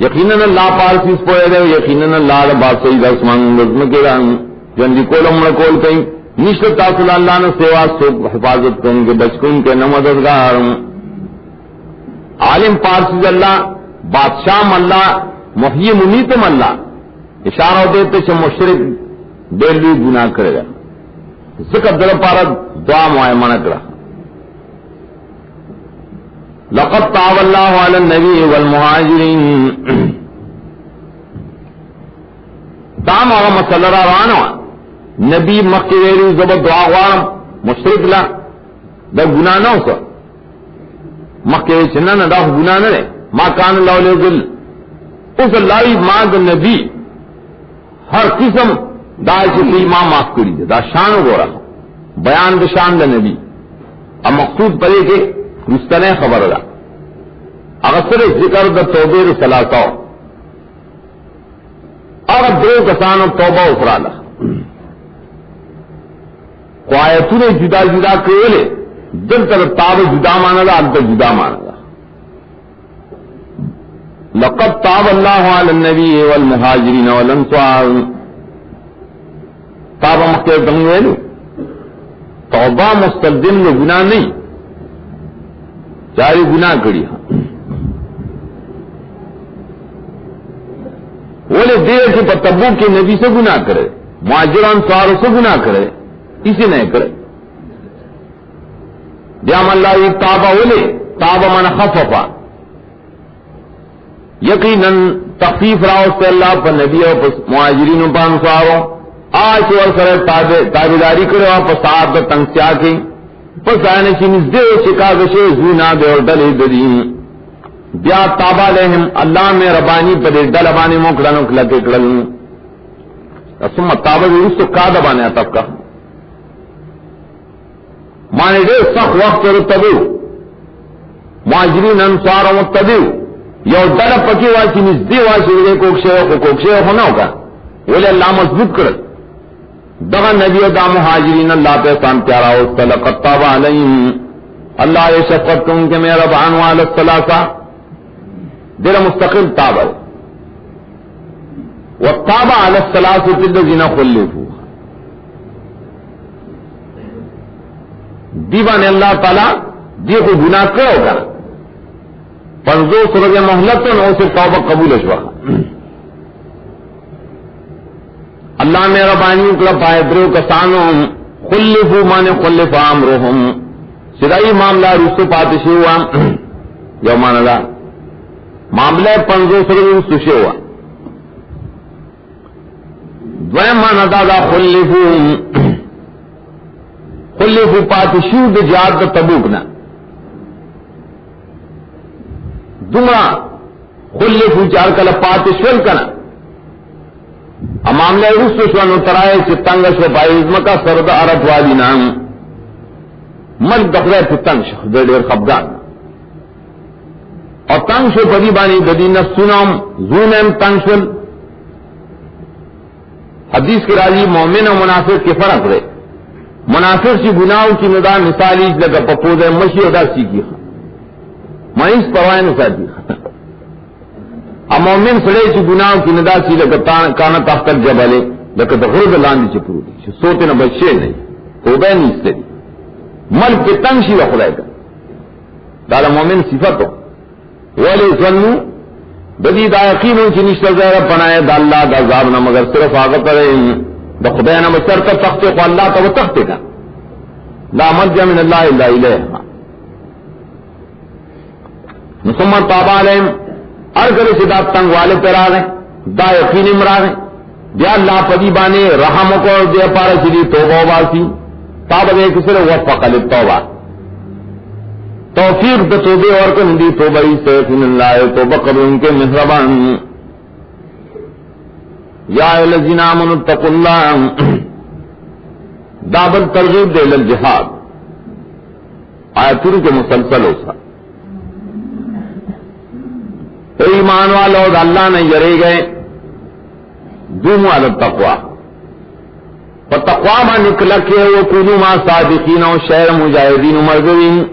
[SPEAKER 1] یقیناً الله پارسیس پوهه دی یقیناً الله د بادشاہي د اسمان مزمکې ران ژوندي کول مړه کول کوي نشته تاسو له الله نه سوا څوک حفاظت کوونکي بچ کوونکي نه مددگار عالم پارسیز الله بادشاہ الله محیی ممیتم الله اشارہ دیتے چې مشرک ډېر لوی ګناه کړی ذکر در پارا دعا معاہمانہ کرا لقد طاب اللہ علی النبی والمہاجرین دام آغا مسئلہ رانا نبی مکی ویری زبر دعا غوارم مشرک لا دا گناہ نہ ہوسا مکی ویری چننا دا گناہ نہ رہے ما کان اللہ علیہ ذل اس اللہ ما دا نبی ہر قسم دا چکی ماں معاف کری دے دا شان ہو رہا بیان دا شان دا نبی اب مقصود پڑے کہ رستنے خبر دا اغسر ذکر دا توبہ رسلاتاو اگر دو کسانو توبہ افرالا قوایتون جدا جدا کرولے دل تر تاب جدا مانا دا اب جدا مانا دا لقد تاب اللہ علی النبی والمہاجرین والانصار تاب مخیر دنگی ویلو توبہ مستلزم نے گناہ نہیں چاری گناہ کری بولے دیر سے تبوک کے نبی سے گناہ کرے مہاجران انصار سے گناہ کرے اسی نہیں کرے بیام اللہ ایک تابہ بولے تابہ من خففا یقیناً تخفیف راو سے اللہ پر نبی اور مہاجرین پر انصاروں آج اور سر تابیداری کرے اور صاحب تنگ سیا کی پس آنے کی نزدے شکاگشے زونا دے اور ڈلے ددین بیا تابا لہم اللہ میں ربانی پر ڈل ابانے موکڑانوں کلا کے کڑلوں ثم تابا دے اس تو کا دبانے تب کا مانے دے سخ وقت اور تبو مہاجرین انصار و تبو یو ڈل پکی واچی نزدے واچی دے کوکشے ہونا ہوگا بولے اللہ مضبوط کرد دغا نبی دا مہاجرین اللہ پہ احسان پیارا ہو لقد تاب علیہم اللہ یہ شفقت تم کے میرا بانو علی الثلاثہ دل مستقل تاب ہے والتاب علی الثلاثہ الذین خلفوا دیوان اللہ تعالی دی کو گناہ کرو گا پنزو سرگ محلتن اسے توبہ قبول اشوا اللہ میرا بانی کلا پائدرو کسانوں خلفو مانے خلف امرهم سرائی معاملہ رسو پاتشی ہوا یو مانا دا معاملہ پنزو سرگ رسوشی ہوا دویم مانا دا خلفو پاتشیو دا جہاد دا تبوکنا دمرا خلفو چار کلا پاتشول کنا معاملہ رسو شوانو ترائے چی تنگ شو پائی ازمکا سرد عرب والی نام ملک دخلے چی تنگ شو دیر خبگان اور تنگ شو پدی بانی ددی نفسونام زونیم تنگ شل حدیث کی راضی مومن و منافق کے فرق رہے منافق چی گناہوں کی ندا مثالی لگا پپودے مشی ادا سیکی میں اس پروائے نساتی مومن سڑے چی گناہوں کی ندا سی لگا کانا تحت الجبلے لگا غرب لاندی چی پرو دی سوتے نہ بچے نہیں توبہ نہیں اس طریق ملک کے تنگ شی وخلائے گا دالا مومن صفت ہو ولی ظنو بدی دا یقینوں کی نشتر زیرہ بنائے دا اللہ دا عذابنا مگر صرف آغت رہے دا خداینا بچرتا تختے کو اللہ تا وہ تختے کا لا ملجا من اللہ اللہ علیہ نسمت تابا علیہم ارگر سے دا تنگ والے پر آ گئے دا یقین امرا گئے دیا اللہ پدی بانے رحم کو دیا پارا چلی توبہ باسی تاب دے کسر وفق للتوبہ توفیق دا توبے اور کن دی توبہ سیفن اللہ توبہ قبل ان کے مہربان یا الذین آمنوا اتقوا اللہ دابل ترغیب دے للجہاد آیتوں کے مسلسل ہو سا ایمان والو اللہ نے یرے گئے دوم والا تقوا پر تقوا میں نکلا کے وہ کونو ما صادقین و شہر مجاہدین مرغوین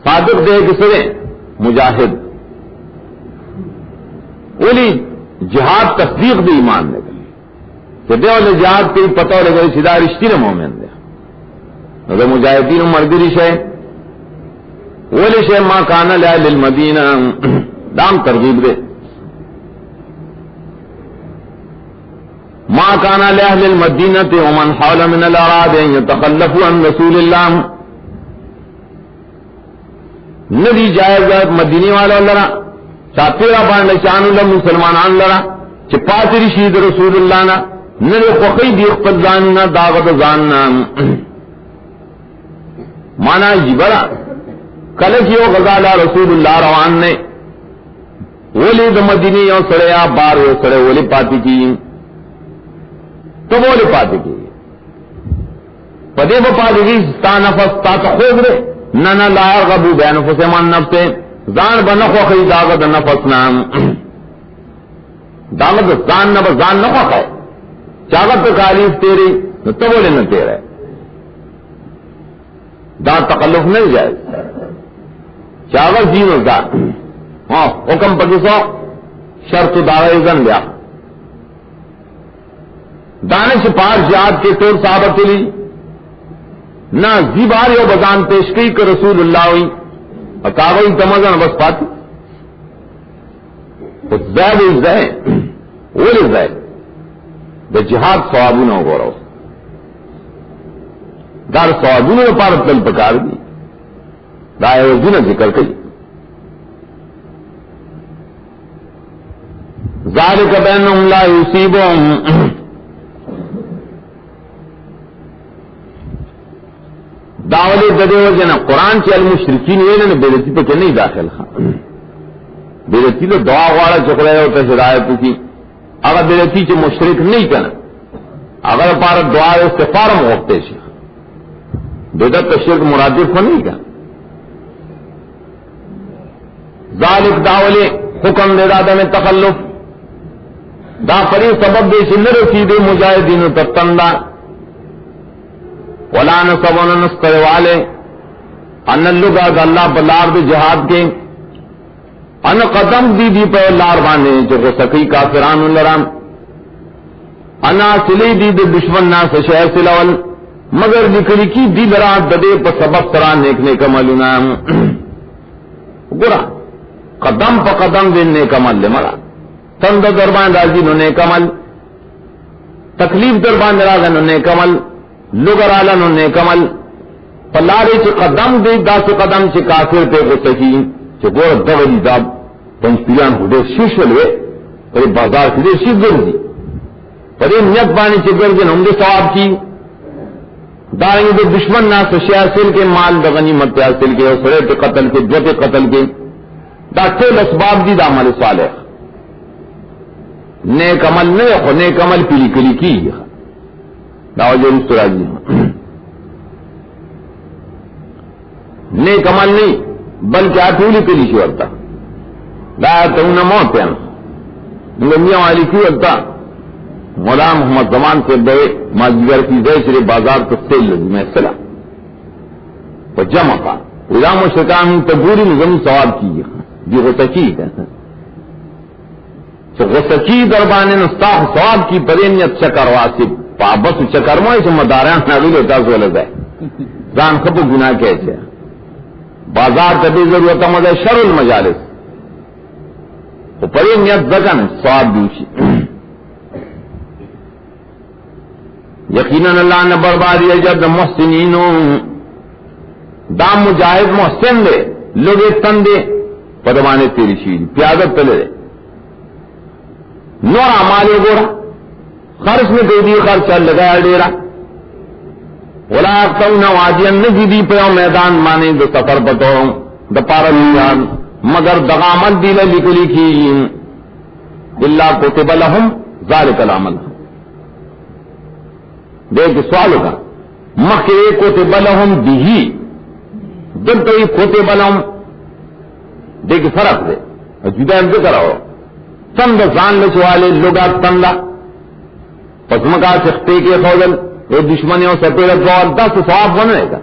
[SPEAKER 1] صادق دے کسرے مجاہد اولی جہاد تصدیق دی ایمان نے گئی کہ دے والے جہاد کے پتہ لگے سیدھا رشتی نے مومن دے اگر مجاہدین مرغوی شے اولی شے ما کانا لأہل المدینہ دام ترغیب دے ما کانا لأہل المدینۃ ومن حول من الاعراب یتخلفوا عن رسول اللہ ندی جائز مدینی والا لرا چاپیرا باندھ شان اللہ مسلمانان لرا چپاتی رشید رسول اللہ نا ندی خوخی دی اخفت زاننا داغت زاننا مانا جبرا کلکیو غزالہ رسول اللہ روان نے ولی دا مدینی یو سڑے یا بار یو سڑے ولی پاتی کی تو ولی پاتی کی پدے با پاتی کی ستا نفس تا تا خوب دے ننا لا غبو بے نفس من نفس زان با نخو خی داغت نفس نام داغت زان نفس زان نخو خی چاگت تکالیف تیری تو ولی نہ تیرے دا تقلف نہیں جائے چاگت جینو دا ہاں حکم پکسو شرط دعوی زن بیا دانش پار جہاد کے طور صحابت لی نہ زیبار یو بزان پیشکی کے رسول اللہ ہوئی اور کاغی تمزن بس پاتی زید زید ولی زید دا جہاد ثوابون ہو گو رہو دار ثوابون پار تل پکار دی دائے وزن ذکر کئی ذالک بینہم لا یصیبہم داولی ددے وجنا قرآن چل مشرکین ویلن بیرتی پہ نہیں داخل خان بیرتی تو دعا غواړه چکرے ہوتا ہدایت کی اگر بیرتی چ مشرک نہیں کنا اگر پار دعا استغفار موقتے شي بدعت شرک مرادف نہیں کا ذالک داولی حکم دے دادا میں تخلف دا پری سبب دے سن رسیدے مجاہدین تتندا ولا نصبن نسقر والے ان اللغا اللہ بلار دے جہاد کے ان قدم دی دی پہ لار بانے جو سکی کافران لرام انا سلی دی دے دشمن نا سے شہر سلاول مگر نکلی کی دی لرا ددے پہ سبب سرا نیک نیک عملنا گرا قدم پہ قدم دے نیک عمل لے مرا تند دربان راضی نو نیک عمل تکلیف دربان راضی نو نیک عمل لگر آلا نو نیک عمل پلارے چی قدم دے دا سے قدم چی کافر پہ غصکی چی گور دغلی دا پنچ پیان ہو دے شیش ولوے پر بازار کی دے شیش گردی پر نیت بانی چی گردی ہم دے ثواب کی دارنگی دے دشمن نا سشی حاصل کے مال دا غنیمت حاصل کے سرے پہ قتل کے دو پہ قتل کے دا تیل اسباب دی دا عمل صالح نیک عمل نہیں خو نیک عمل پیلی کلی کی دعوی جرس تو راجی نیک عمل نہیں بلکہ آٹولی کلی شو ورتا لا تون موت ہے میاں والی کی ورتا مولا محمد زمان سے بے ماجگر کی دے شرے بازار کو سیل لگی میں سلا وہ جمع پا غلام و شکام تبوری نظم ثواب کی دی غسکی غسکی دربانے نستاح ثواب کی پرینیت چکر واسب پابس چکر موئے سے مداریاں ناغیل ہوتا سو لگا ہے زان خب گناہ کہتے ہیں بازار تبھی ضرورت مدہ شر المجالس تو پرینیت زکن ثواب دیوشی یقیناً اللہ نے بربادی اجد محسنینوں دام مجاہد محسن دے لوگے تن دے پدوانے تیری شیر پیادت تلے دے نور عمالے گورا خرچ میں کوئی دی خرچہ لگایا ڈیرا ولا اقتونا وادین نجی دی پیو میدان مانے دو سفر بتو دا پارا لیان مگر دغامت دی لکلی کی اللہ کتب لہم ذالک العمل دیکھ سوال کا مخی کتب لہم دیہی دل تو یہ کتب لہم دیکھ فرق دے جدا ذکر ہو چند زان لچوالے لوگا تندا پسمکا چختے کے خوزل اے دشمنیوں سپیرت گوال دا سے ثواب بننے کا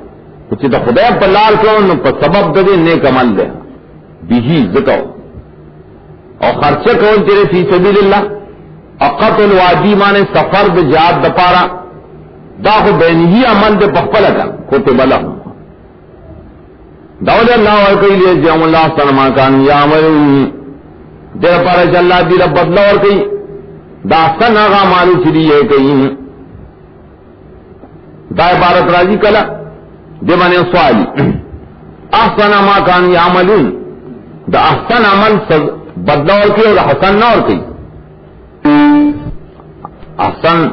[SPEAKER 1] کچھ دا خدا پلال کون پر سبب دے نیک عمل دے بیہی ذکو اور خرچہ کون تیرے فی سبیل اللہ اقتل وادی مانے سفر دے جہاد دپارا دا خو بینہی عمل دے بخپل کا کتب لہم دول اللہ وکئی لیے جام اللہ سنما کان یعملون دیر پارا چا اللہ دی رب بدلا اور کئی داستان آغا مالو چلی ہے کئی دا عبارت راضی کلا دے بنے سوالی احسن ما کان یعملون دا احسن عمل بدلا اور کئی اور حسن نہ اور کئی احسن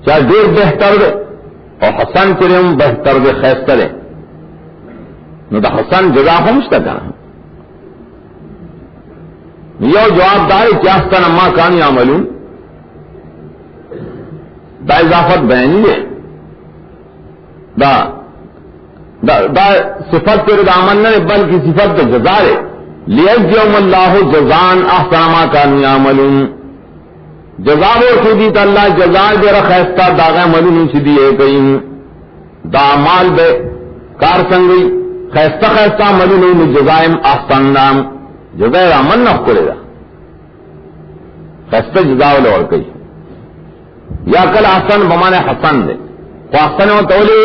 [SPEAKER 1] چاہ دیر بہتر دے اور حسن کرے ہم بہتر دے خیستر ہے نو دا حسن جزا ہمشتا کہاں یو جواب دار چاستن اما کان یعملون دا اضافت بیانی ہے دا صفت تیرے دا عمل نہ بلکہ صفت دا جزا ہے لیجزیہم اللہ جزان احسن ما کان یعملون جزا وہ سیدی تا اللہ جزا دے رخیستہ داغ عملون سیدی ہے کہیں دا عمال بے کار سنگئی خیستہ خیستہ عملونو لجزائم احسن نام جزائر عمل نہ کرے گا خیستہ جزاء لور کئی یا کل احسن بمانے حسن دے تو احسن و تولی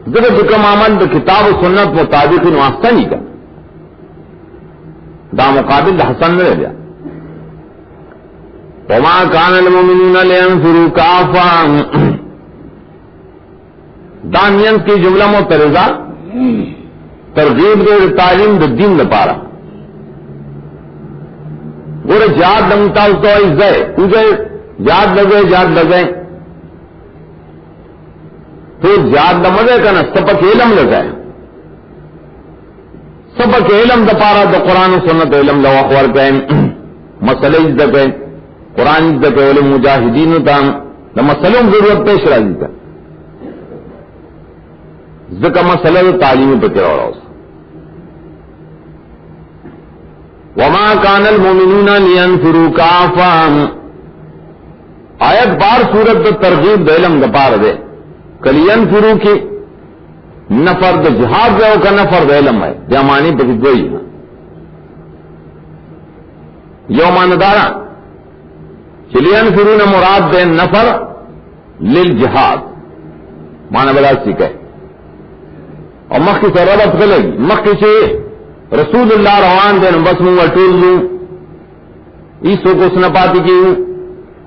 [SPEAKER 1] ذکر جکم عمل دا کتاب و سنت مطابق انو احسن ہی کا دا مقابل دا حسن نہ دیا وما کان المؤمنون لینفروا کافا دانین کی جملہ مترزہ ترغیب دے تعلیم دا دین دا پارا گورے جہاد دمتا اس تو عزائے اوزے جہاد لگے تو جہاد دمدے کنا سبق علم لگائے سبق علم دا پارا دا قرآن و سنت علم دا اخوار کہیں مسئلہ عزت ہے قرآن عزت ہے علم مجاہدین تا دا مسئلوں ضرورت پیش را دیتا ذکر مسئلہ تعلیم پہ کرا رہا وما کان المؤمنون لینفروا کافا آیت بار صورت دا ترغیب دا علم دا پار دے کلینفروا کی نفر دا جہاد دے کا نفر دا علم ہے جامانی پہ دوئی یومان دارا چلینفرون مراد دے نفر للجہاد مانا بلا سکے اور مخی سے ربط گلگی مخی سے رسول اللہ روان دے بس منگا ٹول لوں ایسو کو سنا پاتی کی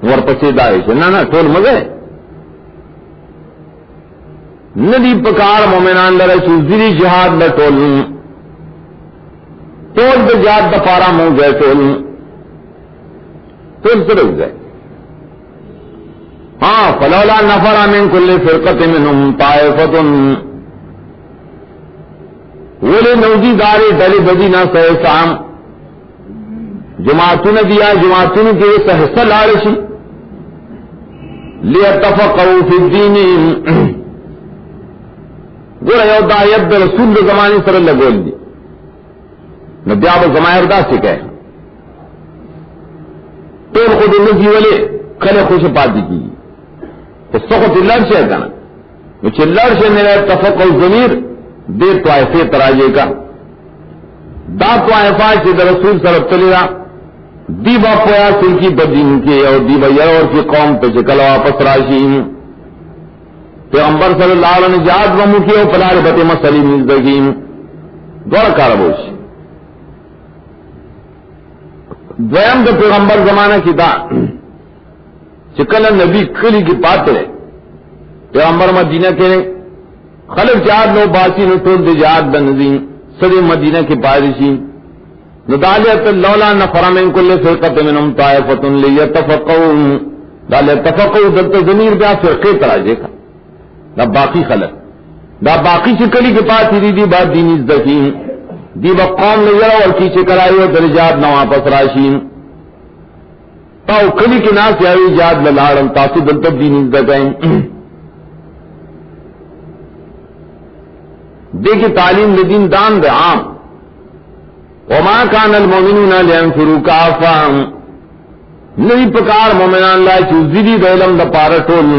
[SPEAKER 1] ورپسی دائے سے نا ٹول مگے ندی پکار مومنان لرے چوزری جہاد دا ٹول ٹول دا جہاد دا پارا مو گئے ٹول سے رک گئے ہاں فلولا نفر من کل فرقت منہم طائفت ولی نوزی دارے ڈلی بدی نہ سہ سام جماعتوں نے دیا جماعتوں کے سہسہ لارشی لیتفقہوا فی الدین گوڑا یو دایت رسول زمانی سر اللہ بول دی نبیاب زمائر دا سکے تو خود نزی والے کھلے خوش پاتی کی تو سخت لڑ سے کنا مجھے لڑ سے میرا تفقہ ضمیر دیر طائفے تراجے کا دا طائفہ سے دا رسول صلی اللہ علیہ وسلم دی با پویا سن کی بدین کے اور دی با یرور کی قوم پہ چکل واپس راشیم پیغمبر صلی اللہ علیہ وسلم جہاد و مکی اور پلار بت مسلی مزدگیم دوڑ کاربوش دویم دا پیغمبر زمانہ کی دا چکل نبی کلی کی پاترے پیغمبر مدینہ کے خلق جہاد لو باسی نو ٹول دے جہاد دا نظیم سر مدینہ کی پارشی ندالیت لولا نفر من کل فرقت منہم طائفت لیتفقہوا دالیت تفقہوا دلتا ضمیر بیا فرقے تراجے کا دا باقی خلق دا باقی چکلی کے پاس دی بات دینی ازدکیم دی با قوم نظرہ اور کی چکلائی و درجات نو واپس راشیم تاو کلی کے ناس یاوی جہاد للارم تاسو دلتا دینی ازدکائیں دیکھیں تعلیم لدین دان دے عام وما کان المؤمنون لینفروا کافا نہیں پکار مومنان لا چوزیدی دا علم دا پارا ٹول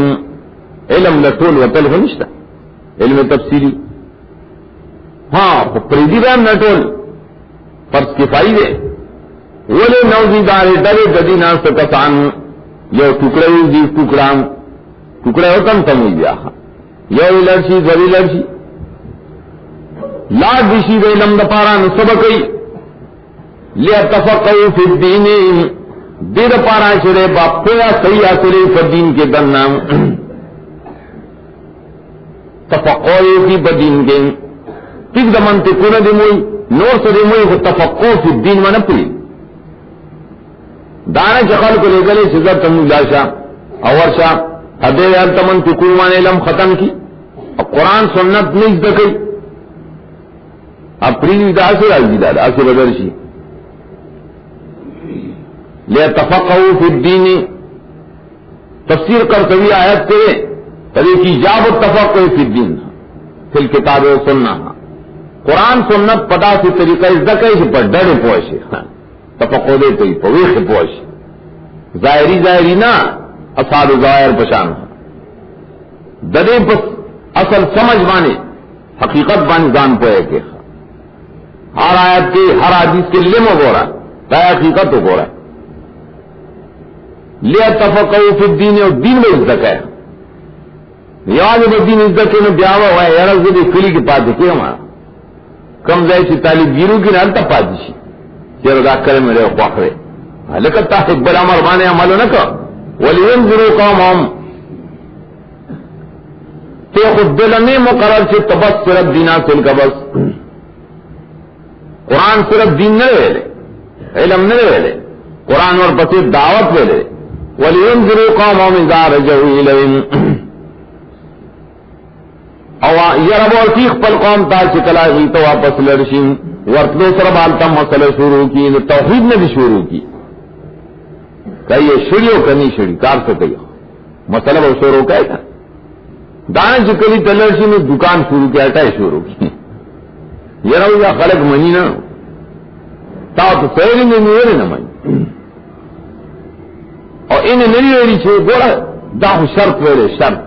[SPEAKER 1] علم دا ٹول وطل ہنشتا علم تفسیری ہاں پریدی دا نہ ٹول فرض کفائی دے ولی نوزی دارے ڈرے ددی ناس کسان یو ٹکڑے دی ٹکڑام ٹکڑے ہوتم سمجھ دیا یو لڑشی زری لڑشی لا دیشی دے علم دا پارا نسبقی لیتفقہوا فی الدین دے دا پارا شرے باپیا صحیح آسرے فدین کے دنام تفقہوا فی بدین کے تک دا منطقون دے موئی نور سے دے موئی کو تفقہوا فی الدین میں نپلی دانا چخل کو لے گلے سزر تمہیں لاشا اور شاہ حدے یار تمنطقون میں علم ختم کی اور قرآن سنت نہیں دکئی اب پریوی دا سے راجی دادا اسے بدرشی لیتفقہوا فی الدین تفسیر کرتوی آیت کے طریق ایجاب التفقہ فی الدین فی الکتاب و سننا قرآن سنت پدا سے طریقہ ازدکے سے پر ڈر پوشے تفقہ دے تو پویخ پوشے ظاہری نا اصحاب ظاہر پشان ددے پس اصل سمجھ بانے حقیقت بان جان پوئے کے ہر آیت کے ہر حدیث کے لم ہو رہا ہے تا حقیقت ہو رہا ہے لے تفقہوا فی الدین اور دین میں عزت ہے یاد دین عزت کے بیاوا ہوا ہے یار زدی کلی کے پاس دیکھیے ہمارا کم ځای چې طالب ګیرو کې نه هلته پاتې شي چېرې دا کړی مې دی خوښوې هلکه تاسو بل امر باندې عمل ونه کړ ولینذروا قومهم ته خود دل نه مقرر چې تبص صرف دینا تل کا بس قرآن صرف دین نه ویلې علم نه ویلې قرآن ورپسې دعوت ویلې ولینذروا قومهم اذا رجعوا الیهم او یرب ورکی خپل قوم تا چې کلا وی ته واپس لړشین ورتلو سره بالته مسله شروع کی نو توحید نه شروع کی کایې شړیو کني شړی کار څه کوي مسله به شروع کوي دانه چې کلی تلړشین دکان شروع کی اٹای شروع کی یرو یا خلق منی نه تا ته سېرین نه ویل نه مانی او ان نه ویل چې ګوره دا شرط ویل شرط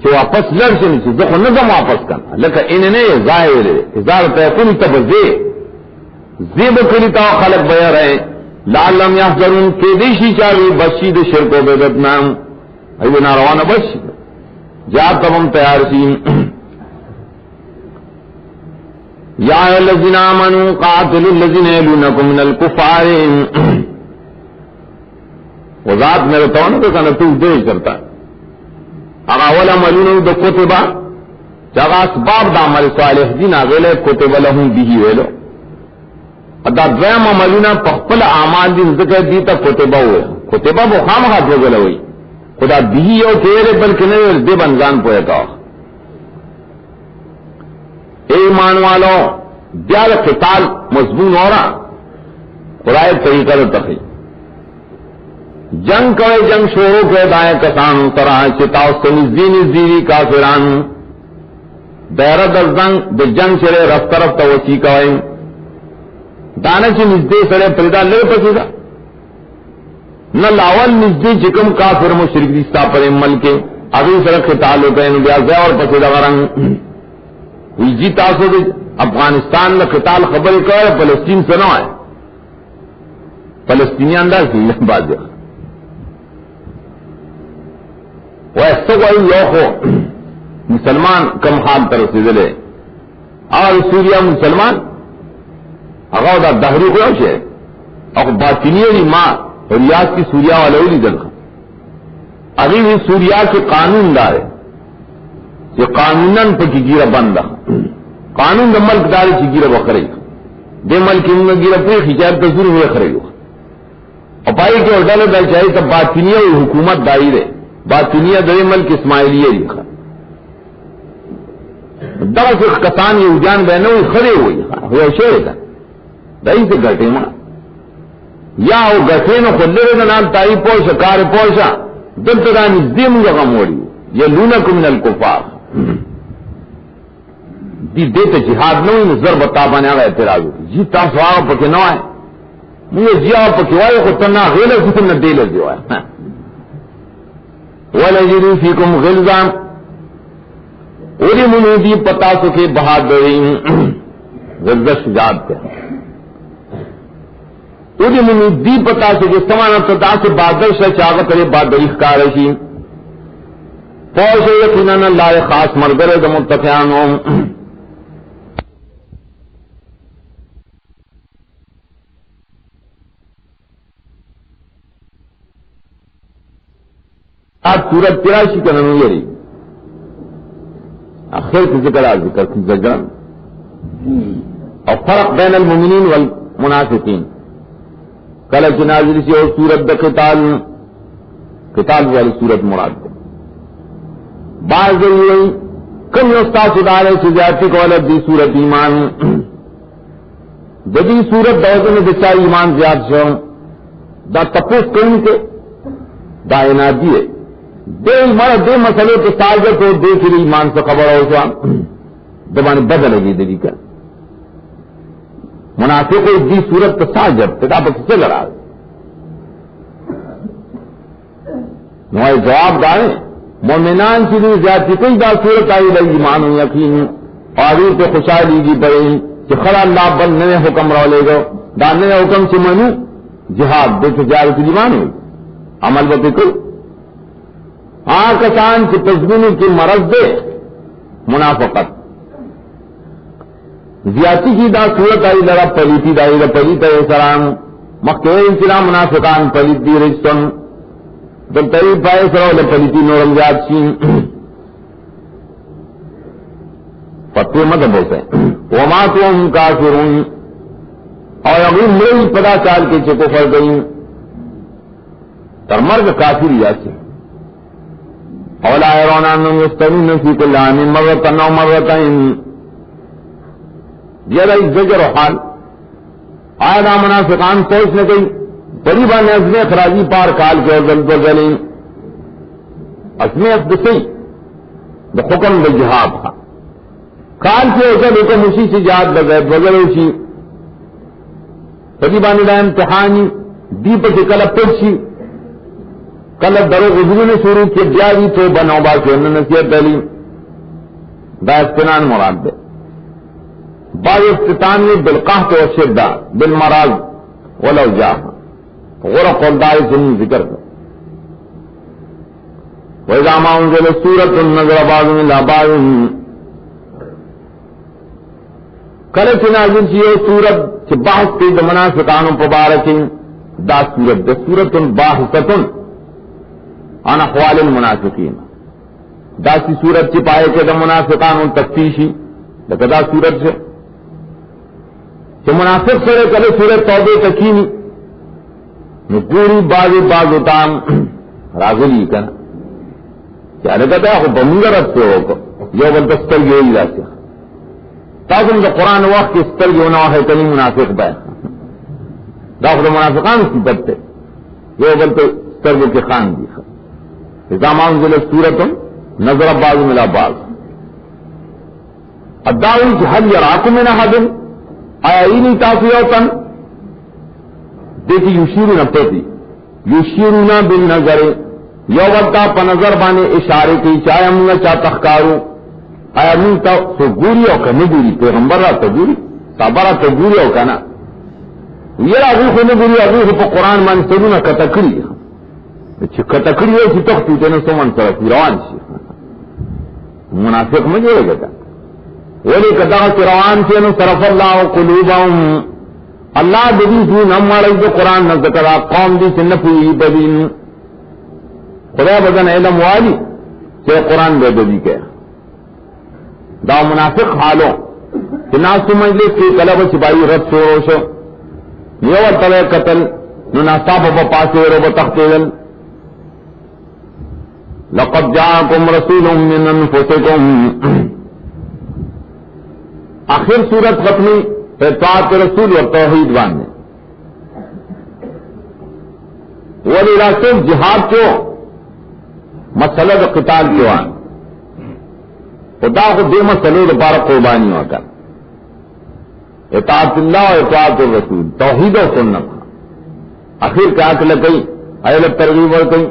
[SPEAKER 1] چې واپس لړشم چې زه خو نه ځم واپس کړم لکه ان نه ځای ویلې ازار ته کوم ته بځې زیب کړي تا خلق بیا رہے لعلم يحذرون کې دې شي چاوي بشید شرک او بدعت نام ایو ناروانه بش جا تم تیار شي یا الذین آمنوا قاتلوا الذین یلونکم من الکفار وذات میرے تو نہ کہ تو دے کرتا اغا اولا ملونو دا کتبا چاگا اسباب دا عمل صالح دین آگلے کتب لهم بیہی ویلو ادا دویم ملونا پخپل اعمال دین ذکر دیتا کتبا ہوئے کتبا وہ خام خات ہو گلے ہوئی خدا بیہی ہو تیرے بلکہ نہیں دے بنزان پوئے کا اے ایمان والو دیال قتال مضمون ہو رہا قرآن طریقہ تخی جنگ کرے جنگ شروع کے دائیں کسانوں طرح چتاؤ سے نزدینی کافران دائرہ در جنگ چرے رف طرف تا وسی کوئیں دانا چی نزدے سرے پریدا لے پسیدا نہ لاول نزدے چکم کافر مشرک دیستا پر ملکے ابھی سرک خطال ہو گئے نبیا زی اور پسیدا غرنگ وی جی تاسو دے افغانستان میں خطال خبر کر فلسطین سے نہ آئے فلسطینی انداز کی بات دے ویسے کوئی لوگ ہو مسلمان کم حال طرف سے دلے اور سوریا مسلمان اغاؤ دا دہری کو ہے اور باطنی ماں ریاض کی سوریا والے دل ابھی بھی سوریا کے قانون دار ہے یہ قانون پہ کی گیرہ بند قانون دا ملک دار کی گیرہ بخرے دے ملک ان گیرہ پہ خچار تصور ہوئے خرے اور پائی کے ڈالے دل چاہیے تب باطنی حکومت دائر ہے باطنیہ دے ملک اسماعیلیہ لکھا دس کسان یہ اجان بہنوں کھڑے ہوئی ہوئے شیر تھا دہی سے گٹے ماں یا وہ گٹے نہ خدے نام تائی پوشا کار پوشا دل تدا نزدیم جگہ موڑی یہ لونکم من الکفار دی دیتے جہاد نہ ہوئی نظر بتا پانے آگا اعتراض ہوتی جی تاس آگا پکے نہ آئے مجھے جی آگا پکے آئے خود تنہ غیلہ کسی نہ دیلے دیو آئے وَلَجِدُوا فِيكُمْ غِلْظًا اوری منودی پتا سکے بہادرین غلظہ شجاعت کے اوری منودی پتا سکے سمانا پتا سے بہادر شاہ چاہتا کرے بہادری خکارشی فوش یقیناً اللہ خاص مرگر دا متقیانوں آج سورت تراشی کا نمو یری آخر کی ذکر کی زجران اور فرق بین المؤمنین والمنافقین کل نازل سی اور سورت دا قتال والی سورت مراد دے بعض ضروری کم استاد سدارے سے زیادتی کو الگ دی سورت ایمان جدی سورت دوزے میں بچا ایمان زیاد شو دا تپوس کہیں سے دا انادی ہے دے مسئلے کے سازت ہو دے پھر ایمان سے خبر ہو سا دبانی بدل گئی دلی کر منافق کو دی صورت کا سازت کتابت سے لڑا نوائے جواب دارے مومنان کی بھی زیادتی کوئی دا صورت آئی لئی ایمان و یقین اور پہ خوشحالی کی پڑے کہ خلا اللہ بل نئے حکم رو لے گا دانے حکم سے منو جہاد دیکھ جہاد کی دیوان ہوئی عمل بکل کسان کی تزمینی کی مرض دے منافقت زیادتی کی دا صورت آئی لڑا پلیتی دائی دا پلیت ہے سرام مخیر انسلام منافقان پلیت دی رجسن دل تریب پائے سرو لپلیتی نورم زیاد چین فتوی مدب ہوتے ہیں وما تم کافرون اور اگر میری پدا چال کے چکو فر گئی تر مرگ کافر یاسی اولا ایرونان مستمین فی کل عام مرتن و مرتن یہ رہی زجر و حال آیا دا منافقان سوچ نے گئی قریبا نے ازم اخراجی پار کال کے زلزلیں ازم افدسی دا حکم دا جہاد تھا کال کے اجل حکم اسی سے جہاد بغیر بغیر اسی قریبا نے دا امتحانی دیپ سے کل پڑچی کل درو غزلوں نے شروع کیا بیاوی تو بنوبا کے نصیحت دلی دا استنان مراد دے بعض افتتان میں بالقحط و شدہ بالمراض ولو جاہ غرق والدائی سنی ذکر کر وَإِذَا مَا أُنزِلَتْ سُورَةٌ نَظَرَ بَعْضُهُمْ إِلَىٰ بَعْضٍ کل نازل چیئے سورت کہ بحث کی دا منافقانوں پبارکیں دا سورت دا سورت باحثتن عن احوال المنافقین دا سی سورت چی پائے کہ دا منافقانوں تفتیشی دا دا سورت سے کہ منافق سرے کلے سورت توبے تکینی نپوری بازو تام راغلی کنا کیا لگتا ہے بمگر رب سے ہوگا یہ بل دستر گئی جاتے تاکہ دا قرآن وقت کی ستر گئی ہونا ہے کلی منافق بے داخل منافقان کی بدتے یہ بل تو ستر گئی کی خان دی ازامان ذلِ سورت نظر بعض ملا بعض ادعوی کہ حل یراکم من احد آیا اینی تافیوتن دیکھی یشیرون اپتی یشیرون بالنظر یو وقتا پا نظر بانے اشارے کی چاہے منگا چاہ تخکارو آیا منگتا سو گوری او کنی گوری پیغمبر را تگوری صحابہ را تگوری او کنا یہ اغیخ نگوری اغیخ پا قرآن مانی سرون کتکری چې کټکړی وي چې تختو ته نه سمون سره روان شي منافق مې جوړه ولی کدا چې روان شي نو طرف الله قلوبهم الله دې دې نه مړی د قران نه ذکر قوم دې چې نه پوي بدین خدا بدن علم والی چې قران دې دې کې دا منافق حالو چې ناس مجلس کې کله به سپاری رد شروع شو یو تل قتل نو ناصاب په پاسه ورو تختیدل لقد جاءكم رسول من انفسكم آخر سورت ختمی اطاعت رسول اور توحید باندھنے ولی راسل جہاد کو مسئلہ قتال کے وان خدا کو دے مسئلے دوبارہ قربانی ہوا کر اطاعت اللہ اور اطاعت الرسول توحید و سنت آخر کیا کہ لگئی اہل ترغیب اور گئی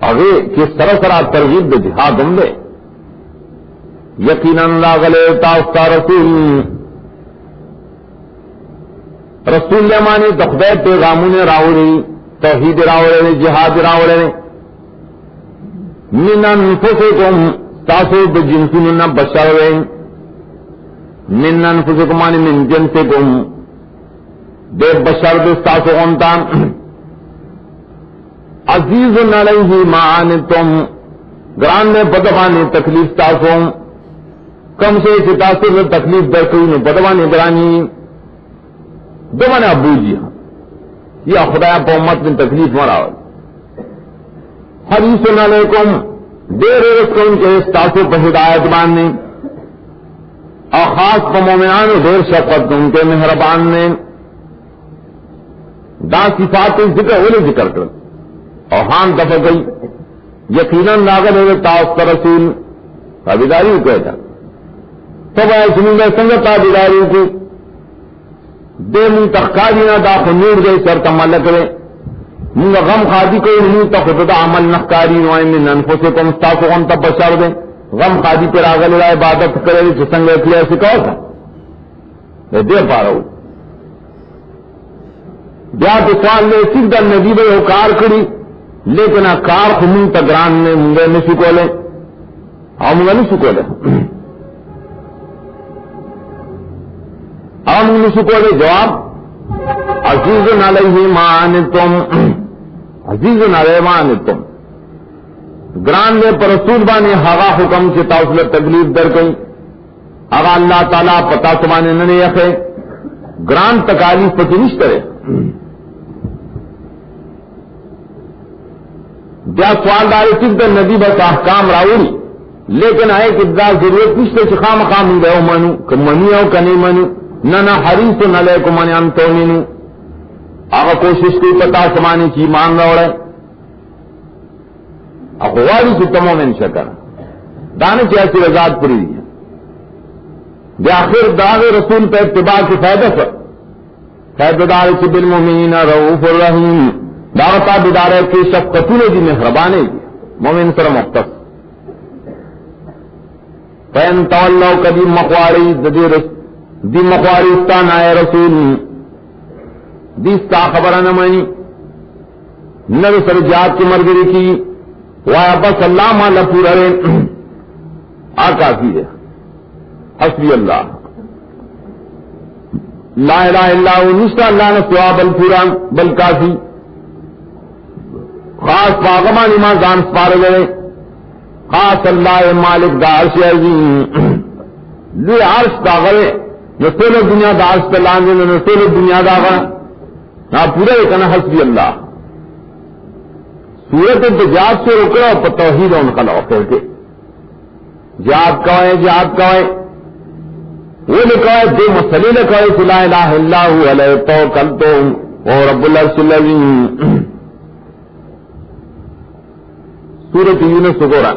[SPEAKER 1] آگے کس طرح سرا ترغیب دے جہاد ہم دے یقیناً لاغلے تاستا رسول مانے دخدے پیغاموں نے راوڑی توحید راوڑے جہاد راوڑے من انفسکم تاسو بجنسون بشر من انفسکم مانے من جنسکم دے بشر دے تاسو انتان عزیز علیہ ما عنتم گران نے بدوانے تکلیف تاسو کم سے تاثر تکلیف در کوئی نو بدوانے گرانی دمانے ابو جی یا خدا پا امت میں تکلیف مراو حدیث علیکم دیر رسکن کے تاسو پہ ہدایت باندھنے اور خاص پا مومنان دیر شفقت ان کے مہربان نے دا صفات ذکر ہونے ذکر کر اور ہان دفع گئی یقیناً ناغل ہوئے تاؤس رسول تابیداری کو کہتا تب آئے سنگا سنگا تابیداری کو دے من تخکارینا دا خنور گئی سر تمال کرے منگا غم خادی کوئی نہیں تخدد عمل نخکاری نوائے من انفسکم ستاسو غم تب بشار دیں غم خادی پر آگل عبادت کرے سنگا اکلیا سکاؤ تھا دے پارو بیا تو سوال نے صرف دا نبی بھائی وہ کار کری لیکن کار خمون تگران نے منگے نہیں سکو لے منگا نہیں سکو لے نہیں سکو لے جواب عزیز علیہ ما عنتم عزیز علیہ ما عنتم گران نے پر رسول بانے ہوا حکم سے تاؤسل تکلیف در گئی اگا اللہ تعالیٰ پتا سمانے ننے یخے گران تکالیف پتی نہیں کرے بیا سوال داری صرف در نبی بس احکام راوری لیکن آئے کہ دا ضرورت نشتے چھ خام خام گئے ہو منو کہ منی ہو کہ نہیں منو نہ حریص نہ لے کو من انتو منو آگا کوشش کی پتا سمانے چی مان روڑے اخواری کی تمومن شکر دانے چیسی رضاد پوری دی بآخر داغ رسول پہ اتباع کی فائدہ سے فائدہ دار چی بالمؤمنین رؤوف الرحیم دعوتا بدارے کی شفقتون دی مہربانے دی مومن سر مختص فین تولو کبھی مخواری دی مخواری استان آئے رسول دی ستا خبرہ نمانی نبی سر جات کی مرگری کی وایا بس اللہ مالا پورا رے آقا کی ہے حسبی اللہ لا الہ الا ہوا نشتا اللہ نے سوا بل پورا بل کافی خاص باغمان ایمان زان سپار گئے خاص اللہ مالک دا عرش عظیم لوی عرش دا غرے نسول دنیا دا عرش تلانگے نسول دنیا دا غرے نا پورا کنا حسبی اللہ سورت جہاد سے رکڑا اور توحید ان کا لوکر کے جہاد کوئے وہ لکھائے دو مسئلے لکھائے لا الہ الا ہوا علیہ توکلت اور رب العرش العظیم سورت یونس سگورا